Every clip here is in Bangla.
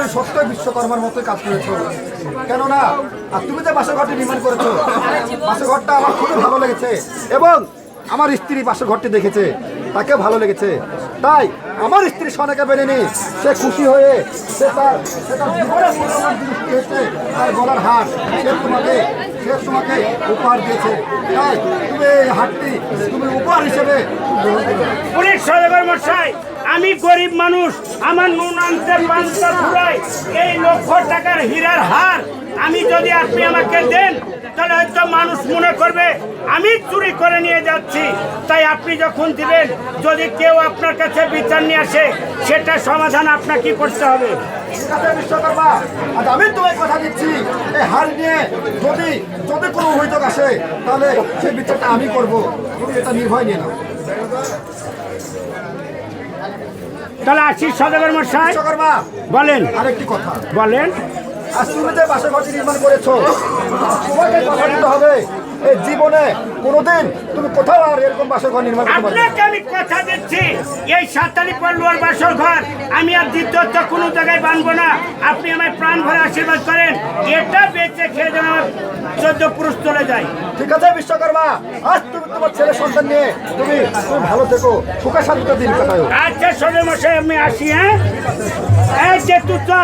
তুমি সত্যই বিশ্বকর্মার মতোই কাজ করেছো। কেননা আর তুমি যে বাসর ঘরটি নির্মাণ করেছো, বাসর ঘরটা আমার খুবই ভালো লেগেছে এবং আমার স্ত্রী বাসর ঘরটি দেখেছে, তাকেও ভালো লেগেছে। তাই আমার স্ত্রী সোনাকে মেনে নি, সে খুশি হয়ে সে তার জীবনের মূল্যবান জিনিসটি হচ্ছে তার গলার হার, সে তোমাকে উপহার দিয়েছে। তাই তুমি এই হারটি তুমি উপহার হিসেবে গ্রহণ করো। পুলিশ সদাগর মশাই, আমি গরিব মানুষ, আমার নুন আনতে পান্তা ফুরাই, এই লক্ষ টাকার হীরার হার আমি যদি আপনি আমাকে দেন তাহলে হয়তো মানুষ মনে করবে আমি চুরি করে নিয়ে যাচ্ছি। তাই আপনি যখন দিবেন, যদি কেউ আপনার কাছে বিচার নিয়ে আসে, সেটা সমাধান আপনাকে করতে হবে। বিশ্বকর্মা, আজ আমি তোমায় কথা দিচ্ছি, এই হার নিয়ে যদি যদি কোনো অভিযোগ আসে তাহলে সেই বিচারটা আমি করবো, তুমি এটা নির্ভয় নিয়ে নাও। তাহলে আসি সদাগর মশাই। বিশ্বকর্মা, বলেন। আরেকটি কথা বলেন। আজ তুমি যে বাসর ঘরটি নির্মাণ করেছো, তোমাকে কথা দিতে হবে এই জীবনে কোনোদিন তুমি কোথাও আর এরকম বাসর ঘর নির্মাণ করতে পারবে না। আপনাকে আমি কথা দিচ্ছি, এই সাতালি পল্লুয়ার বাসর ঘর আমি আর দ্বিতীয়ত কোনো জায়গায় বানবো না। আপনি আমায় প্রাণ ভরে আশীর্বাদ করেন, এটা বেঁচে খেয়ে যেন আমার 14 পুরুষ চলে যায়। ঠিক আছে বিশ্বকর্মা, আজ তুমি তোমার ছেলে সন্তান নিয়ে তুমি ভালো থেকো, সুখে শান্তিতে দিন কাটাও। আচ্ছা সদর মশাই, আমি আসি। হ্যাঁ, এই যে তুই তো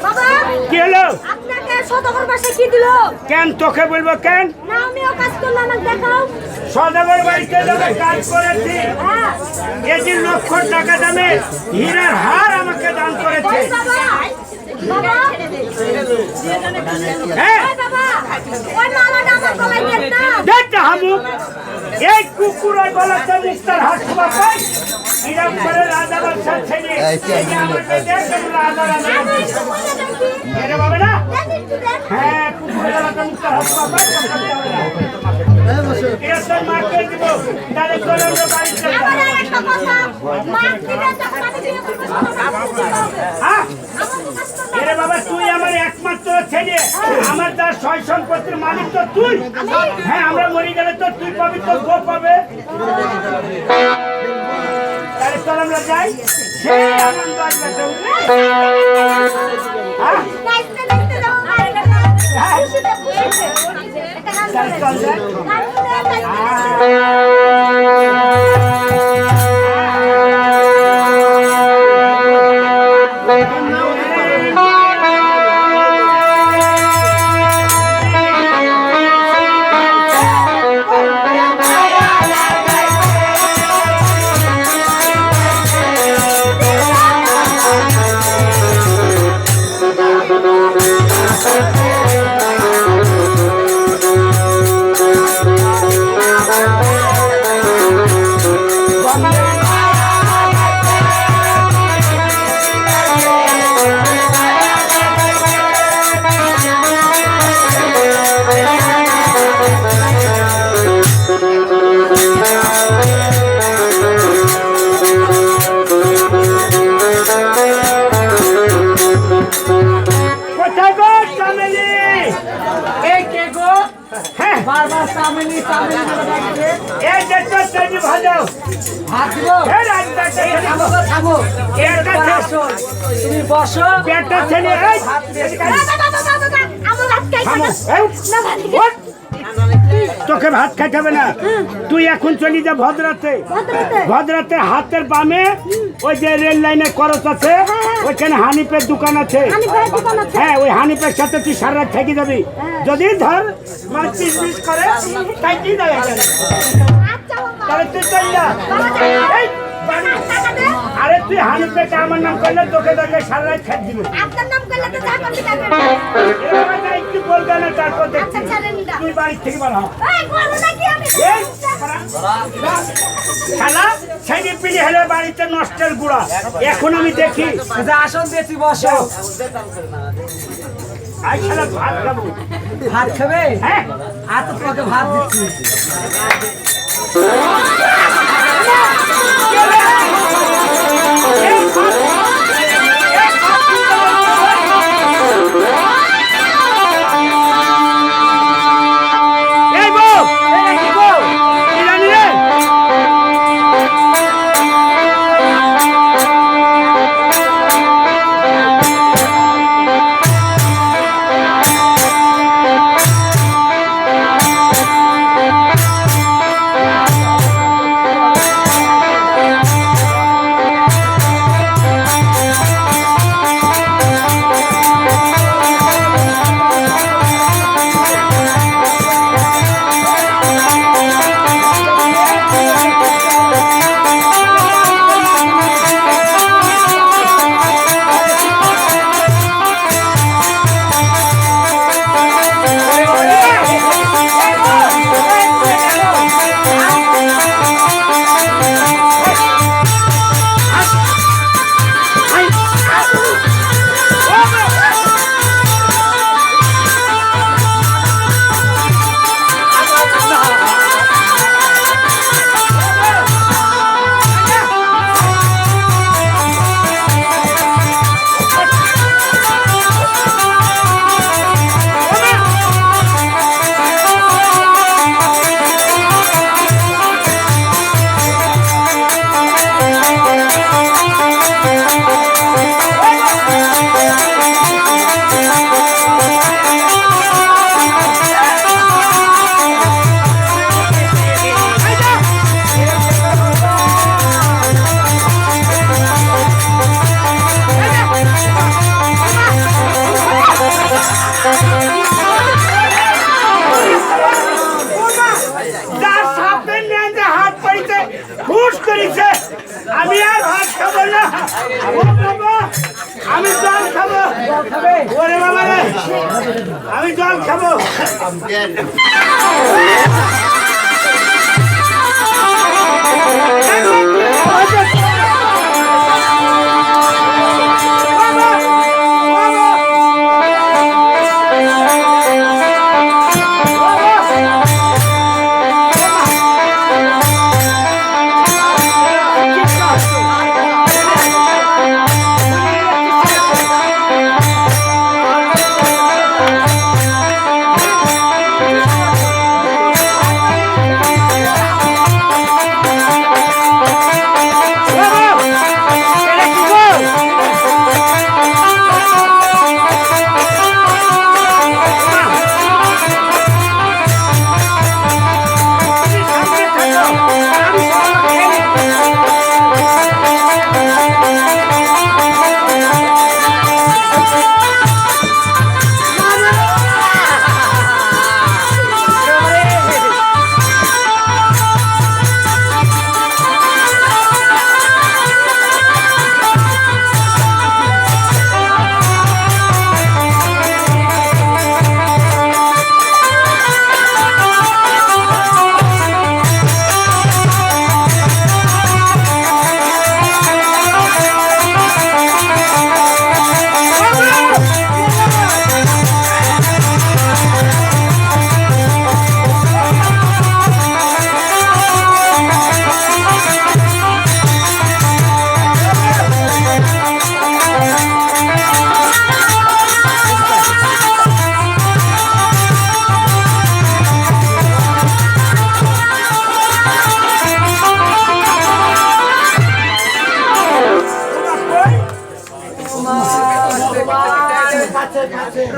বাবা, কি হলো? আপনাকে সদাগর বাসায় কি দিল? কেন তোকে বলবো কেন? না, আমিও কাজ করলাম, আমাকে দেখাও। সদাগর বাড়িতে যখন কাজ করেছি, হ্যাঁ। এই যে লক্ষ টাকা দামে হীরার হার আমাকে দান করেছে। ওই বাবা, বাবা, হ্যাঁ, ওই বাবা, ওই মালাটা আমার গলায় দেন না। দেখতে হামু, এই কুকুরের গলাতে মুক্তার হাত পাই এরকম করে রাজা বাদশাহ ছেলে আমাকে দেখেন রাজা রাজা আমি একটু বলে দেখি। এটা পাবে না? দেন একটু দেন। হ্যাঁ, কুকুরের গলাতে মুক্তার হাত পাই এটা তোর মাকে দিব, তাহলে চলে আমরা বাড়িতে যাবো। আমার আর একটা কথা, মাছ দিলে যখন আমি বিয়ে করবো, তখন আমাকে দিতে হবে। হ্যাঁ, আমার তো কাজ করতে এরে বাবা, তুই আমার একমাত্র ছেলে, আমার যার সয় সম্পত্তির মালিক তো তুই। হ্যাঁ, আমরা মরে গেলে তো তুই পাবি, তো গো পাবে। তাহলে চল আমরা যাই, সেই আনন্দ আসবে তো। হ্যাঁ, নাচতে নাচতে যাও। আর এটা খুশিতে খুশিতে। একটা গান তাহলে চল যাই। কোথায় গো চামেলি? এই কে গো? হ্যাঁ, বারবার চামেলি চামেলি বলে ডাকছে। এই যে তোর তৈরি ভাজো। ভাত দিব? এই রাজদাটা এই খাবো গো, খাবো। এটা এবার আসো। তুমি বসো। পেটটা ছেলে, এই, এদিকে আয়। আমার হাত খাই থামো, এই, ওঠ। তোকে ভাত খাইতে হবে না, তুই এখন চলি যা ভদ্রাতে। ভদ্রাতে হাতের বামে ওই যে রেল লাইনে করস আছে, ওইখানে হানিফের দোকান আছে। হ্যাঁ, ওই হানিফের সাথে তুই সারা রাত থেকে যাবি। যদি ধর মানে 30-20 করে, তাই কি দেয় এখানে? তাহলে তুই চল যা। এই, বাড়ি। আরে তুই হানিফেটা আমার নাম করলে তোকে দেখে সারা রাত খেয়ে দিবে। আপনার নাম করলে তো যা করতে যাবে। এবার যা একটু বলবে না, তারপর দেখছি। আচ্ছা, ছাড়েন না। তুই বাড়ি থেকে বার হ। এই বলো নাকি আমি? এই, শালা, ছেলে পিলি হলে বাড়িতে নষ্টের গুড়া। এখন আমি দেখি। আচ্ছা, আসন দিয়েছি, বসো। আই শালা ভাত খাবো। ভাত খাবে? হ্যাঁ, আর তো তোমাকে ভাত দিচ্ছি। এই বউ, এই বউ, কি জানি রে?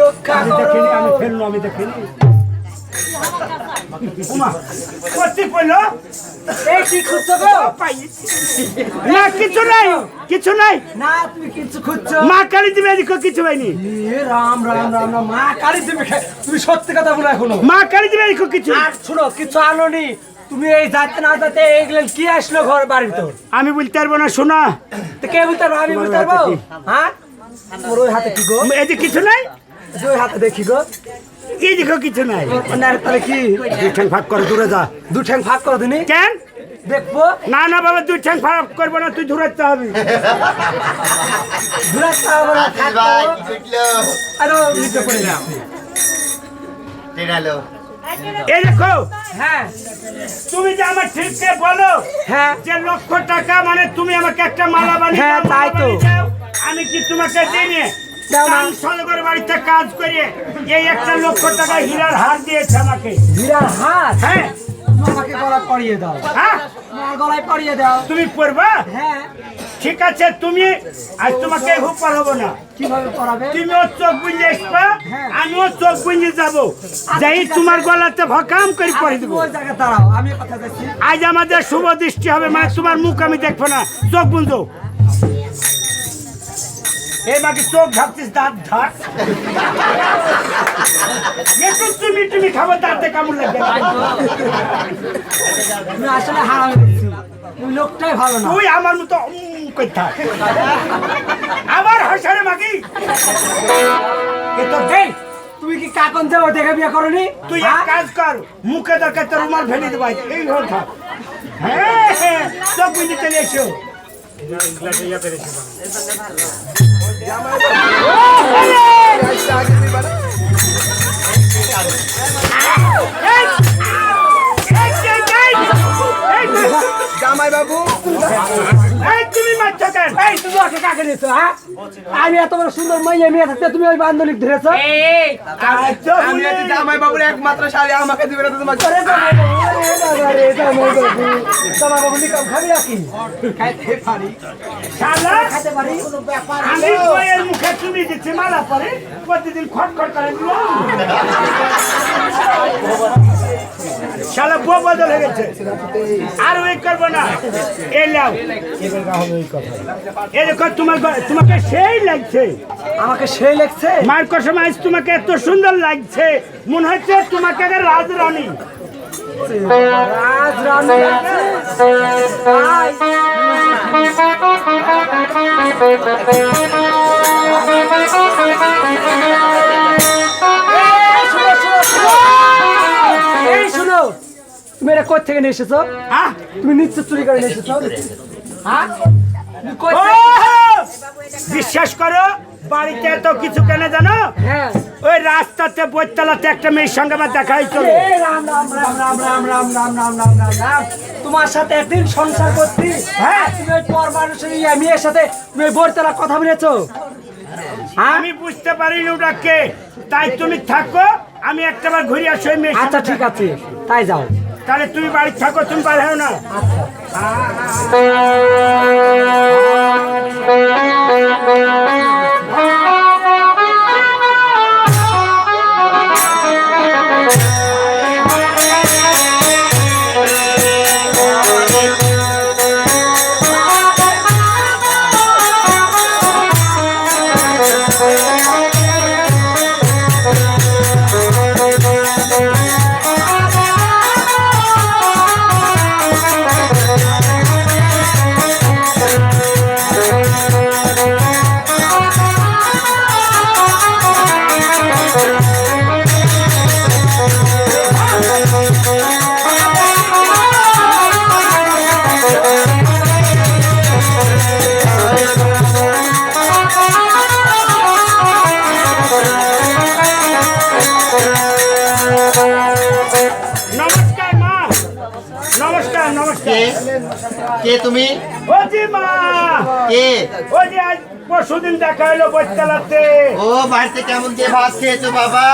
রক্ষা আমি করো। দেখিনি, আমি ফেললো, আমি দেখিনি। ওমা, কচ্ছি পড়লো? এই কি খুঁজছো গো? না, কিছু নাই, কিছু নাই। না তুমি কিছু খুঁজছো? মা কালী দিবে এদিকে কিছু হয়নি। এ রাম রাম রাম রাম, মা কালী তুমি তুমি সত্যি কথা বলো এখনো। মা কালী দিবে এদিকে কিছু। আর শুনো, কিছু আনোনি তুমি। এই যাতে না যাতে এইগুলো কি আসলো ঘর বাড়ির ভিতর? আমি বলতে পারবো না, শোনা। তো কে বলতে পারবো? আমি বলতে পারবো? হ্যাঁ, তোমার ওই হাতে কি গো? এদিকে কিছু নাই, যে ওই হাতে দেখি গো। এদিকে কিছু নাই। না তাহলে কি? দুই ঠ্যাং ফাঁক করে দূরে যা। দু ঠ্যাং ফাঁক করো দিনি কেন? দেখবো। না না বাবা, দুই ঠ্যাং ফাঁক করবো না, তুই দূরাতে হবে। ঘুরাতে হবে না, থাকবো। আরো নিচে পড়ে যাও। এই দেখো, হ্যাঁ তুমি যে আমার ঠিককে বলো হ্যাঁ যে 1,00,000 টাকা মানে তুমি আমাকে একটা মালা বানিয়ে হ্যাঁ, দাও, তাই মালা তো। বানিয়ে দাও। আমি কি তোমাকে দিনে দাও না। সলগর বাড়িতে কাজ করে এই 1,00,000 টাকা হীরার হার দিয়েছে আমাকে। হীরার হাত? হ্যাঁ তুমি আমাকে গলায় পরিয়ে দাও। হ্যাঁ, তোমার গলায় পরিয়ে দাও। তুমি পড়বা? হ্যাঁ, ঠিক আছে, তুমি আজ তোমাকে হুপ পড়াবো না। কিভাবে পড়াবে? তুমি ওর চোখ বুঝে আসবা, হ্যাঁ। আমিও চোখ বুঝে যাবো, যাই ঠিক আছে। তোমার গলাতে ভকাম করে পড়ে তুমি দেবো। ওই জায়গায় দাঁড়াও, আমি কথা দেখছি। আজ আমাদের শুভ দৃষ্টি হবে, মানে তোমার মুখ আমি দেখবো না, চোখ বুঝো। এই বাকি চোখ ঝাপছিস, দাঁত ঝাঁক। একটু তুমি খাবো, দাঁতে কামড় লাগবে। তুমি আসলে হারামি দেখছি, তুমি লোকটাই ভালো না। তুই আমার মতো করে থাক। আবার হাসারে মাগি। এ তো দেখ, তুমি কি কাকন যাবো দেখে বিয়ে করনি? তুই এক কাজ কর, মুখে দরকার তোর রুমাল ফেলে দেবো, এই ঘর থাক। হ্যাঁ হ্যাঁ, চোখ বুঝে চলে এসো। জামাই বাবু, তুমি মারছো কেন? এই তুমি ওকে কাকে নিয়েছো? হ্যাঁ, আমি এত বড় সুন্দর মেয়ে মেয়ে থাকতে তুমি ওই বান্ধবী ধরেছো? আমি আছি জামাই বাবুর একমাত্র শালী, আমাকে দিবে না তো তোমাকে। আরে জামাই বাবু, আরে বাবা রে, জামাই বাবু। জামাই বাবু নিকাম খাবি নাকি? খাইতে পারি। শালা, খাইতে পারি। আমি বইয়ের মুখে তুমি দিচ্ছি মালা পরে, প্রতিদিন খটখট করে দিল। শালা বউ বদল হয়ে গেছে, আর ওই করবো না। এই লাও, এই দেখো তোমাকে সেই লাগছে। আমাকে সেই লেগছে। মার কসম, আজ তোমাকে এত সুন্দর লাগছে, মনে হচ্ছে তোমাকে একটা রাজরানী। রাজ রানী লাগছে। আয়। এই, শুনো, শুনো, তুমি এটা কোথা থেকে নিয়ে এসেছো? হ্যাঁ তুমি নিশ্চয় চুরি করে নিয়ে এসেছো? হ্যাঁ তুমি কই ও থেকে- বিশ্বাস করো বাড়িতে তো কিছু কেন জানো হ্যাঁ ওই রাস্তাতে বইতলাতে একটা মেয়ের সঙ্গে আমার দেখা হয়েছিল এই রাম রাম রাম রাম রাম রাম রাম রাম রাম রাম রাম তোমার সাথে একদিন সংসার করছি। হ্যাঁ তুমি ওই পর মানুষের মেয়ের সাথে তুমি বইতলা কথা বলেছো? আমি বুঝতে পারিনি ওটাকে তাই তুমি থাকো আমি একটাবার ঘুরে আসি ওই মেয়ের আচ্ছা সঙ্গে ঠিক আছে তাই যাও। তাহলে তুমি বাড়ি থাকো তুমি পারো না নমস্কার মা নমস্কার নমস্কার কে তুমি? ও জি মা কে? ও যে আজ পরশুদিন দেখা হলো বইতলাতে ও বাড়িতে কেমন দিয়ে ভাত খেয়েছো বাবা?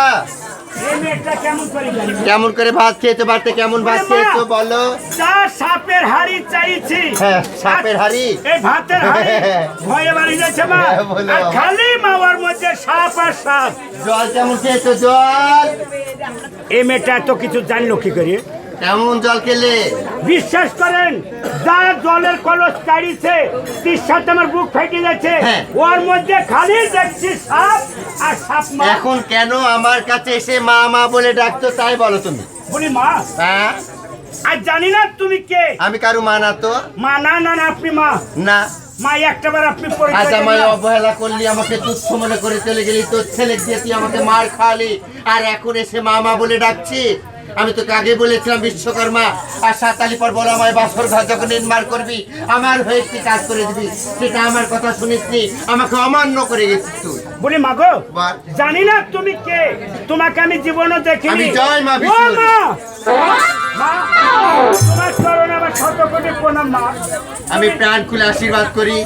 এই মেয়েটা কেমন করে জানি কেমন করে ভাত খেয়েছো? বাড়িতে কেমন ভাত খেয়েছো বলো? যা সাপের হাড়ি চাইছি হ্যাঁ, সাপের হাঁড়ি? এই ভাতের হাড়ি ভয়ে বাড়ি যাচ্ছে মা হ্যাঁ, বলো। আর খালি মাওয়ার মধ্যে সাপ আর সাপ জল কেমন খেয়েছো? জল এই মেয়েটা এত কিছু জানলো কি করে কেমন জল খেলে? বিশ্বাস করেন যা জলের কলস চাড়িছে তির সাথে আমার বুক ফেটে যাচ্ছে হ্যাঁ। ওর মধ্যে খালি দেখছি সাপ আর সাপ মা এখন কেন আমার কাছে এসে মা মা বলে ডাকছো তাই বলো তুমি? বলি মা হ্যাঁ, আর জানি না তুমি কে আমি কারু মা না তো। মা না না না আপনি মা না, মা একটাবার আপনি আজ পরিচয় দেন আমায় না। অবহেলা করলি, আমাকে তুচ্ছ মনে করে চলে গেলি, তোর ছেলে দিয়ে তুই আমাকে মার খাওয়ালি, আর এখন এসে মা মা বলে ডাকছি। আমি তোকে আগে বলেছিলাম বিশ্বকর্মা আর 7 আলি পর বলো আমায় বাসর ঘর যখন নির্মাণ করবি আমার হয়ে তুই কাজ করে দিবি, সেটা আমার কথা শুনিসনি, আমাকে অমান্য করে গেছিস তুই। বলি মাগো বল। জানি না তুমি কে, তোমাকে আমি জীবনও দেখিনি। আমি জয় মা ও বিষ্ণু। মা! মা, তোমার চরণে আমার শত কোটি প্রণাম মা। আমি প্রাণ খুলে আশীর্বাদ করি।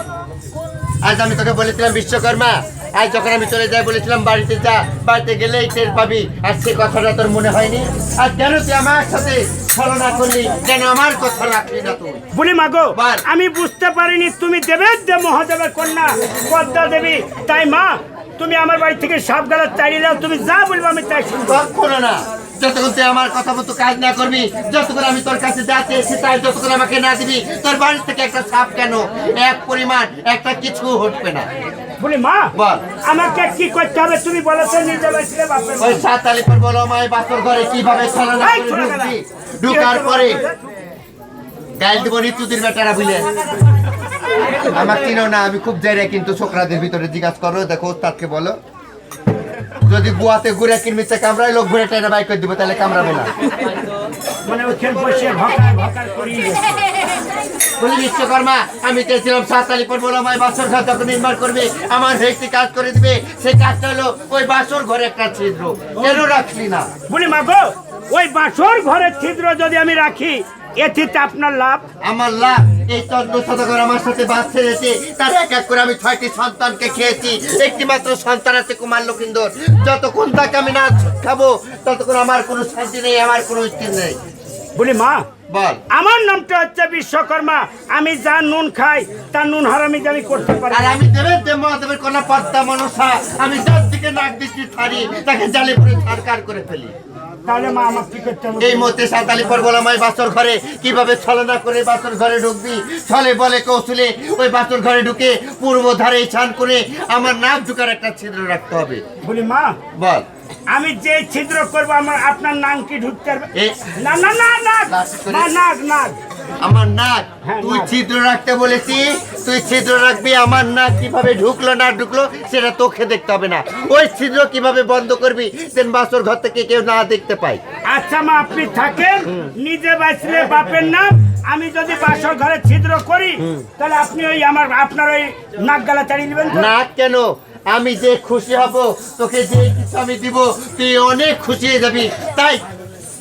আজ আমি তোকে বলেছিলাম বিশ্বকর্মা, আজ যখন আমি চলে যাই বলেছিলাম বাড়িতে যা, বাড়িতে গেলেই টের পাবি, আর সে কথাটা তোর মনে হয়নি? আর কেন তুই আমার সাথে ছলনা করলি, কেন আমার কথা রাখলি না তুই? বলি মাগো বল। আমি বুঝতে পারিনি তুমি দেবের দেব মহাদেবের কন্যা পদ্মা দেবী, তাই মা তুমি আমার বাড়ি থেকে সাপ গালা চালিয়ে দাও, তুমি যা বলবো আমি তাই শুনবো। কখনো না, যতক্ষণ তুই আমার কথা মতো কাজ না করবি, যতক্ষণ আমি তোর কাছে যাতে এসে তাই যতক্ষণ আমাকে না দিবি, তোর বাড়ি থেকে একটা সাপ কেন এক পরিমাণ একটা কিছু হটবে না। বলি মা বল। আমাকে কি করতে হবে তুমি বলো তো, নিজে বাঁচলে বাপের মা। ওই 7 আলি পর বলো আমায় বাসর ঘরে কিভাবে ছলনা এই করে ছোড়া ঢুকবি, গেলা। ঢুকার পরে গাইল দিব ঋতুদির বেটারা বুঝলে আমার চিনো না, আমি খুব জেরে, কিন্তু ছোকরাদের ভিতরে জিজ্ঞাসা করো, দেখো তাকে বলো যদি বুয়াতে ঘুরে কিনমিতে কামড়ায় লোক ঘুরে টেনে বাইক করে দিব, তাহলে কামড়াবে না। মানে ওখানে বসে ভকার ভকার করি বলি বিশ্বকর্মা আমি চেয়েছিলাম 7 আলি পর বলো আমায় বাসর ঘর যখন নির্মাণ করবে আমার হয়ে একটি কাজ করে দিবে, সেই কাজটা হলো ওই বাসর ঘরে একটা ছিদ্র, কেন রাখলি না? বলি মাগো ওই বাসর ঘরের ছিদ্র যদি আমি রাখি এতে আপনার লাভ। আমার লাভ এই চন্দ্র শতকর আমার সাথে বাঁচতে যেতে, তার এক এক করে আমি 6টি সন্তানকে খেয়েছি, একটি মাত্র সন্তান আছে কুমার লক্ষিন্দর, যতক্ষণ তাকে আমি না খাবো ততক্ষণ আমার কোনো শান্তি নেই, আমার কোনো স্থির নেই। বলি মা বল। আমার নামটা হচ্ছে বিশ্বকর্মা, আমি যা নুন খাই তার নুন হারামি যে আমি করতে পারি। আর আমি দেবের দেব মহাদেবের কোন পদ্মা মনসা, আমি যার দিকে নাক দৃষ্টি ছাড়ি তাকে জালে পুরে ছাড়কার করে ফেলি। তাহলে মা আমার কি করতে হবে? এই মতে 7 আলি পর বলো আমায় বাসর ঘরে কিভাবে ছলনা করে বাসর ঘরে ঢুকবি, ছলে বলে কৌশলে ওই বাসর ঘরে ঢুকে পূর্ব ধারে ছান করে আমার নাক ঢুকার একটা ছিদ্র রাখতে হবে। বলি মা বল। আমি যে ছিদ্র করবো আমার আপনার নাম কি ঢুকতে পারবে? এ না না না না লাস্ট করে। না নাক নাক আমার নাক হ্যাঁ, তুই নাক। ছিদ্র রাখতে বলেছি, তুই ছিদ্র রাখবি। আমার নাক কিভাবে ঢুকলো না ঢুকলো সেটা তোকে দেখতে হবে না, ওই ছিদ্র কিভাবে বন্ধ করবি যেন বাসর ঘর থেকে কেউ না দেখতে পায়। আচ্ছা মা, আপনি থাকেন, নিজে বাঁচলে বাপের নাম। আমি যদি বাসর ঘরে ছিদ্র করি তাহলে আপনি ওই আপনার ওই নাক গালা চালিয়ে দিবেন তো? নাক কেন, আমি যে খুশি হব, তোকে যে কিছু আমি দিব তুই অনেক খুশি হয়ে যাবি। তাই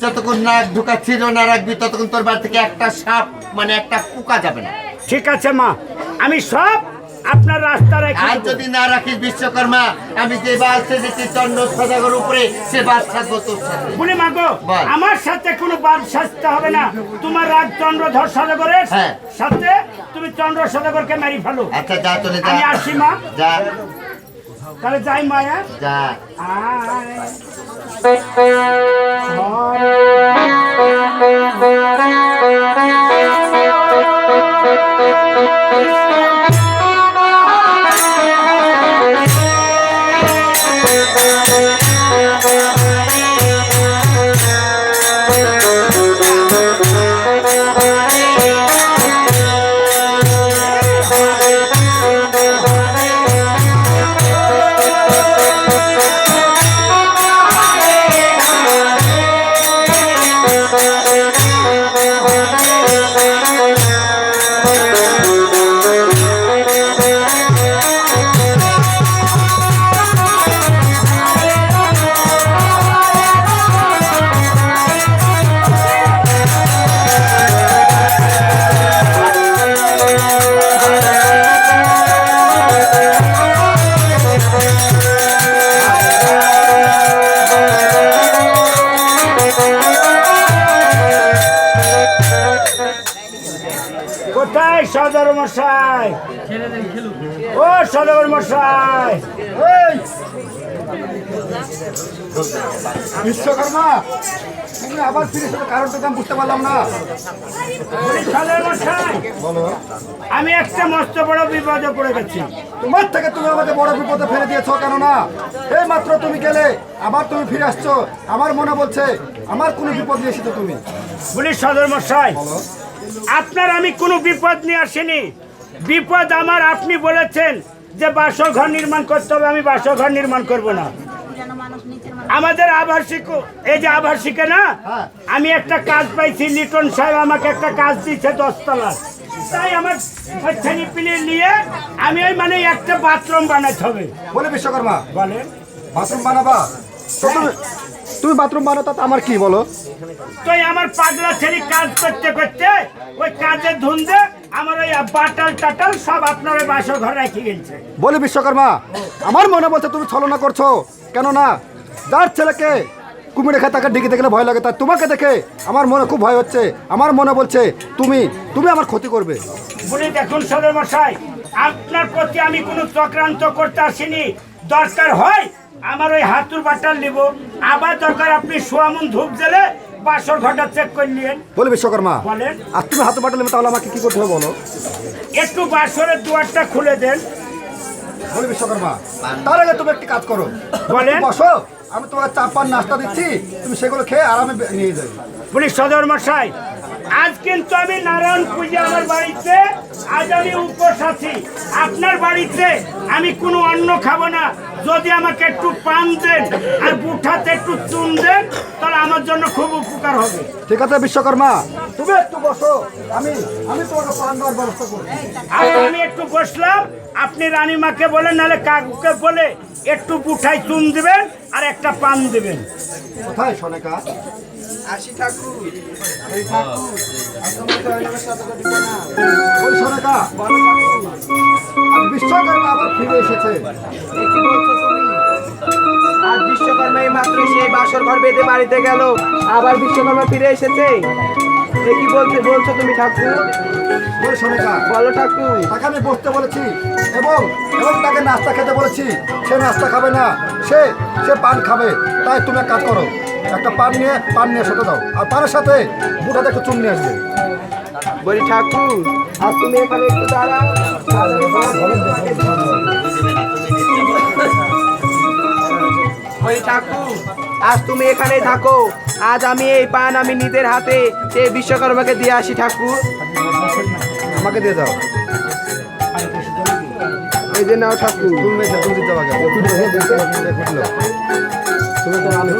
যতক্ষণ নাক ঢোকা ছিদ্র না রাখবি ততক্ষণ তোর বাড়ি থেকে একটা সাপ মানে একটা পোকা যাবে না। ঠিক আছে মা, আমি সব আপনার রাস্তা রেখে আর দেবো। যদি না রাখিস বিশ্বকর্মা, আমি যে বাস ছেড়েছি চন্দ্র সদাগর উপরে, সে বাস থাকবো তোর সাথে। বলি মাগো, বল। আমার সাথে কোনো বাদ সাজতে হবে না। তোমার রাগ চন্দ্রধর সদাগরের হ্যাঁ। সাথে তুমি চন্দ্র সদাগরকে মেরি ফেলো। আচ্ছা যা, চলে যা, আমি আসি মা, যা তাহলে যাই মায়া। যা। কোথায় সদর মশাই? ও সদর মশাই, এই! বিশ্বকর্মা, তুমি আবার ফিরে এসেছো, কারণটা তো আমি বুঝতে পারলাম না। বলি সদর মশাই, বলো। আমি একটা মস্ত বড় বিপদে পড়ে গেছি। তোমার থেকে তুমি আমাকে বড় বিপদে ফেলে দিয়েছো, কেননা এই মাত্র তুমি গেলে, আবার তুমি ফিরে আসছো। আমার মনে বলছে আমার কোনো বিপদ নিয়ে এসেছো তুমি। বলি সদর মশাই, বলো। আপনার আমি কোনো বিপদ নিয়ে আসিনি। বিপদ আমার, আপনি বলেছেন যে বাসঘর নির্মাণ করতে হবে, আমি বাসঘর নির্মাণ করব না। আমাদের আবাসিক, এই যে আবাসিকে না, হ্যাঁ। আমি একটা কাজ পাইছি, লিটন সাহেব আমাকে একটা কাজ দিচ্ছে 10 তলার। তাই আমার ছেলে পিলে নিয়ে আমি ওই মানে একটা বাথরুম বানাতে হবে। বলে বিশ্বকর্মা, বলেন বাথরুম বানাবা তো তুমি বাথরুম বানাও, তাতে আমার কি বলো? তো আমার পাগলা ছেলে কাজ করতে করতে ওই কাজের ধুন্দে আমার ওই বাটাল টাটাল সব আপনার ওই বাসর ঘর রেখে গেছে। বলে বিশ্বকর্মা, আমার মনে বলছে তুমি ছলনা করছো, কেননা যার ছেলেকে কুমির রেখে তাকে ডেকে দেখলে ভয় লাগে, তাই তোমাকে দেখে আমার মনে খুব ভয় হচ্ছে। আমার মনে বলছে তুমি আমার ক্ষতি করবে। বলি দেখুন সদর মশাই, আপনার প্রতি আমি কোনো চক্রান্ত করতে আসিনি। দরকার হয় আমার ওই হাতুর বাটাল নিব, আবার দরকার আপনি সোয়ামুন ধূপ জেলে বাসর ঘরটা চেক করে নিন। বলে বিশ্বকর্মা, বলেন। আর তুমি হাতে পাঠালে তাহলে আমাকে কি করতে হবে বলো? একটু বাসরের দুয়ারটা খুলে দেন। বলে বিশ্বকর্মা, তার আগে তুমি একটি কাজ করো, বলেন। বসো, আমি তোমার চাপার নাস্তা দিচ্ছি, তুমি সেগুলো খেয়ে আরামে নিয়ে যাবে। বলি সদর মশাই, আজ কিন্তু আমি নারায়ণ পূজা আমার বাড়িতে, আজ আমি উপোস আছি। আপনার বাড়িতে আমি কোনো অন্ন খাবো না। যদি আমাকে একটু পান দেন আর বুঠাতে একটু চুন দেন তাহলে আমার জন্য খুব উপকার হবে। ঠিক আছে বিশ্বকর্মা, তুমি একটু বসো, আমি তোমাকে পান দেওয়ার ব্যবস্থা করবো। আর আমি একটু বসলাম, আপনি রানীমাকে বলেন, নাহলে কাকুকে বলে একটু বুঠায় চুন দিবেন আর একটা পান দিবেন। কোথায় সোনেকা? ওই সোনেকা, আর বিশ্বকর্মা আবার ফিরে এসেছে। কি বলছো তুমি? আজ বিশ্বকর্মা এই মাত্র সেই বাসর ঘর বেঁধে বাড়িতে গেল, আবার বিশ্বকর্মা ফিরে এসেছে। কি বলছো তুমি ঠাকুর? ওই সোনেকা, বলো ঠাকুর। তাকে আমি বসতে বলেছি এবং তাকে নাস্তা খেতে বলেছি, সে নাস্তা খাবে না, সে পান খাবে। তাই তুমি এক কাজ করো, একটা পান নিয়ে সাথে দাও, আর পানের সাথে বুটাতে একটু চুন নিয়ে আসবে। বলি ঠাকুর, আর তুমি এখানে একটু দাঁড়াও। বলি ঠাকুর, আজ তুমি এখানেই থাকো। আজ আমি এই পান আমি নিজের হাতে সেই বিশ্বকর্মাকে দিয়ে আসি ঠাকুর। আমাকে দিয়ে দাও। এই যে নাও ঠাকুর। তুমি দিতে পারবে। তুমি তো আমি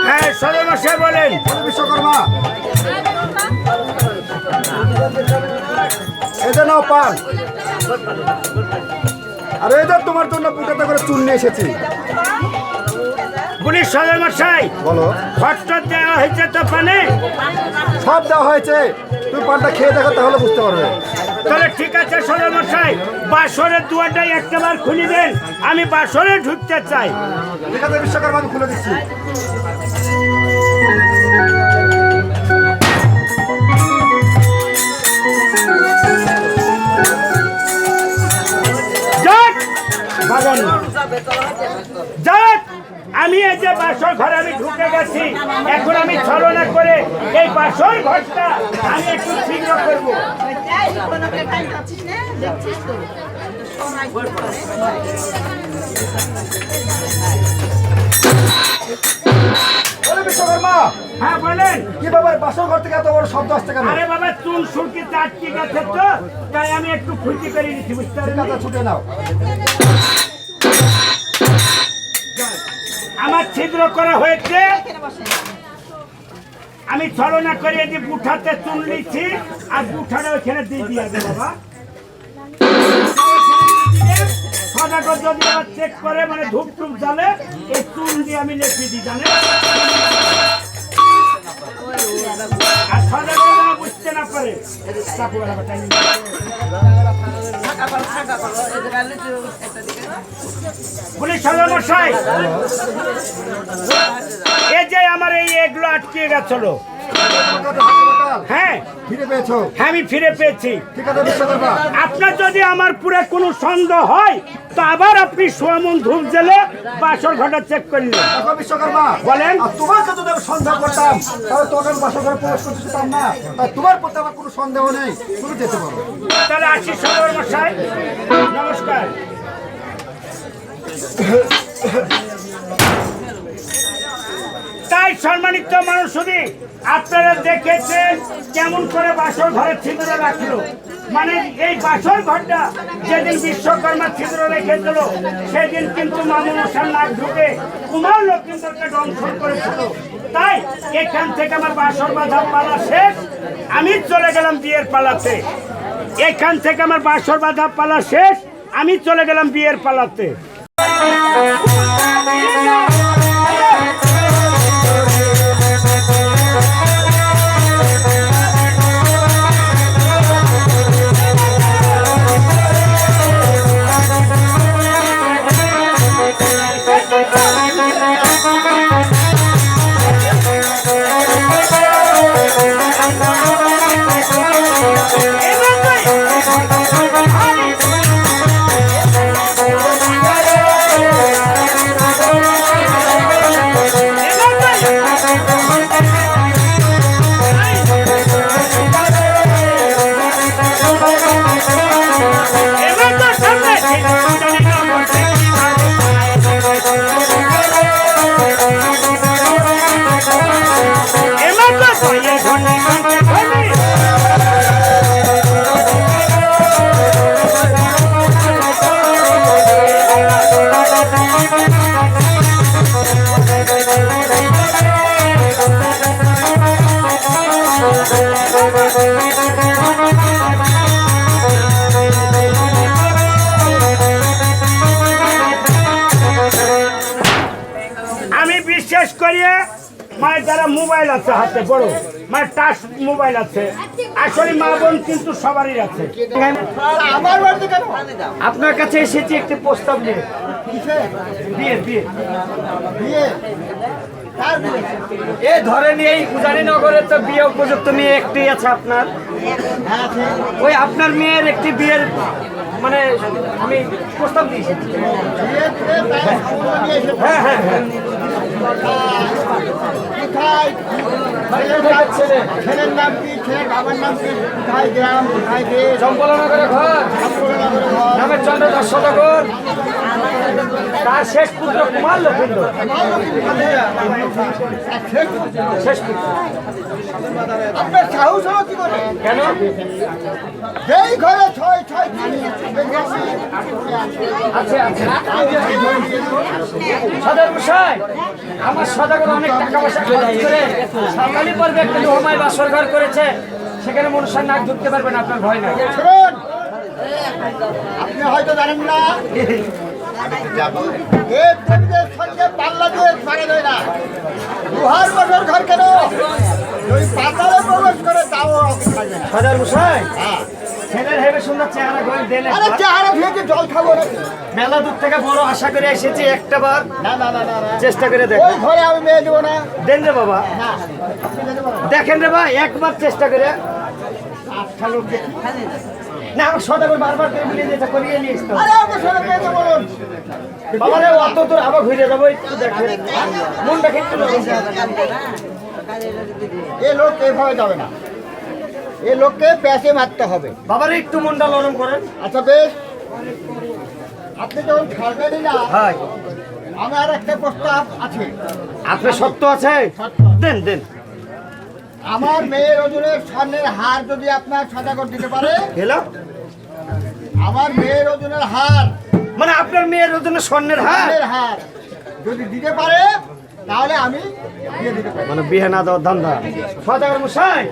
হ্যাঁ সদস্য বলেন। বিশ্বকর্মা এটা নাও পান, আর এটা তোমার জন্য পুটাতে করে চুন নিয়ে এসেছি। পুলিশ সদস্যাই বলো। খরচ দেওয়া হয়েছে তো পানে? সব দেওয়া হয়েছে, তুমি পানটা খেয়ে দেখো তাহলে বুঝতে পারবে। তাহলে ঠিক আছে সদস্যাই, বাসরের দুয়ারটাই একটাবার খুলে দেন, আমি বাসরে ঢুকতে চাই। ঠিক আছে বিশ্বকর্মা, আমি খুলে দিচ্ছি। যাক বাগান যাক, আমি এই যে বাসর ঘরে আমি ঢুকে গেছি, এখন আমি ছলনা করে এই বাসর ঘরটা আমি একটু শীঘ্র করবো। বলে বিশ্বকর্মা, হ্যাঁ বলেন। কি ব্যাপার, বাসর ঘর থেকে এত বড় শব্দ আসছে কেন? আরে বাবা, চুন সুরকি চাটকি গেছে তো, তাই আমি একটু খুঁজি করে নিচ্ছি, বুঝতে ঠিক পারলেন? আছে, ছুটে নাও। আমার ছিদ্র করা হয়েছে, আমি ছলনা করে যে বুঠাতে চুন নিচ্ছি, আর বুঠাটা ওখানে দিয়ে দিয়ে দে বাবা। সদাগর যদি আবার চেক করে, মানে ধূপ টুপ জ্বালে, এই চুন দিয়ে আমি লেখি দিই, জানেন? আর সদাগর যেন বুঝতে না পারে। চাকু বেলা বাটাই নিয়ে। পুলিশ সদস্যাই, এই যে আমার এগুলো আটকে গেছিল, হ্যাঁ ফিরে পেয়েছো? হ্যাঁ আমি ফিরে পেয়েছি। ঠিক আছে বিশ্বকর্মা, আপনার যদি আমার পুরো কোনো সন্দেহ হয় তো আবার আপনি সোয়ামন ধূপ জেলে বাসর ঘরটা চেক করলেন। দেখো বিশ্বকর্মা, বলেন। আর তোমাকে যদি আমি সন্দেহ করতাম তাহলে তোমাকে আমি বাসর ঘরে প্রবেশ করতে দিতাম না। তাই তোমার প্রতি আমার কোনো সন্দেহ নেই, তুমি যেতে পারো। তাহলে আসি সদর মশাই, নমস্কার। তাই সম্মানিত মানুষ, শুধু আপনারা দেখেছেন কেমন করে বাসর ঘরে ছিদ্র রাখলো, মানে এই বাসর ঘরটা যেদিন বিশ্বকর্মা ছিদ্র রেখেছিল সেদিন কিন্তু মামুনসার নাক ঢুকে কুমার লক্ষ্মীদেরকে দংশন করেছিল। তাই এখান থেকে আমার বাসর বাঁধা পালা শেষ, আমি চলে গেলাম বিয়ের পালাতে। এখান থেকে আমার বাসর বাঁধা পালা শেষ, আমি চলে গেলাম বিয়ের পালাতে। আমি বিশ্বাস করি মানে যারা মোবাইল আছে হাতে বড়, মানে টাচ মোবাইল আছে, আসলে মা বোন কিন্তু সবারই আছে। আপনার কাছে এসেছি একটি প্রস্তাব নিয়ে। বিয়ে বিয়ে এ ধরেন এই উজানিনগরে তো বিয়ে উপযুক্ত মেয়ে একটি আছে আপনার, ওই আপনার মেয়ের একটি বিয়ের মানে আমি প্রস্তাব দিয়েছি। হ্যাঁ হ্যাঁ হ্যাঁ ছেলের নাম কি, ছেলের বাবার নাম কি, কোথায় গ্রাম, কোথায় দেশ? চম্পলনগরের ঘর, নামের চন্দ্র দাস সদাগর, তার শেষ পুত্র কুমার লক্ষিন্দর। শেষ পুত্র। আপনার সাহস হলো কি করে? কেন? যেই ঘরে ছয় ছয় আচ্ছা আচ্ছা সদর মশাই, আমার সদাগর অনেক টাকা পয়সা খরচ করে সকালে পর্বে একটা লোহমায় বাসর ঘর করেছে, সেখানে মনুষ্য নাক ঢুকতে পারবে না, আপনার ভয় নাই। শুনুন, আপনি হয়তো জানেন না এর কবিদের সঙ্গে পাল্লা দিয়ে ছাড়া যায় না। লোহার বাসর ঘর কেন, ওই পাতালে প্রবেশ করে তাও থাকবে না। সদর মশাই, হ্যাঁ, ছেলের হেবে সুন্দর চেহারা করে দেন আরে একবার। চেহারা ভেঙে জল খাবো নাকি? মেলা দূর থেকে বড় আশা করে এসেছি, একটা বার না না না না না, চেষ্টা করে দেখ। ওই ঘরে আমি মেয়ে দেবো না। দেন রে বাবা, না, আপনি যেতে পারেন। দেখেন রে ভাই, একবার চেষ্টা করে। আচ্ছা লোক দেখি। না আমার সদাগর বারবার করে মিলিয়ে যেটা করিয়ে নিয়ে আসতে হবে। আরে ওকে সরে মেয়েকে বলুন। বাবা রে, অত দূর আবার ঘুরে যাবো, একটু দেখেন মনটা একটু নরম। এ লোক এইভাবে যাবে না, এ লোককে প্যাসে মারতে হবে। বাবার একটু মনটা নরম করেন। আচ্ছা বেশ, আপনি যখন ছাড়বেনই না, ভাই আমার একটা প্রস্তাব আছে। আপনার সত্য আছে? দেন দেন। আমার মেয়ের ওজনের স্বর্ণের হার যদি আপনার সদাগর দিতে পারে, হ্যালো, আমার মেয়ের ওজনের হার, মানে আপনার মেয়ের ওজনে স্বর্ণের হার? স্বর্ণের হার যদি দিতে পারে, তাহলে আমি দিয়ে দিতে পারি। মানে বিয়ে না দেওয়ার ধান্দা। সদাগর মশাই,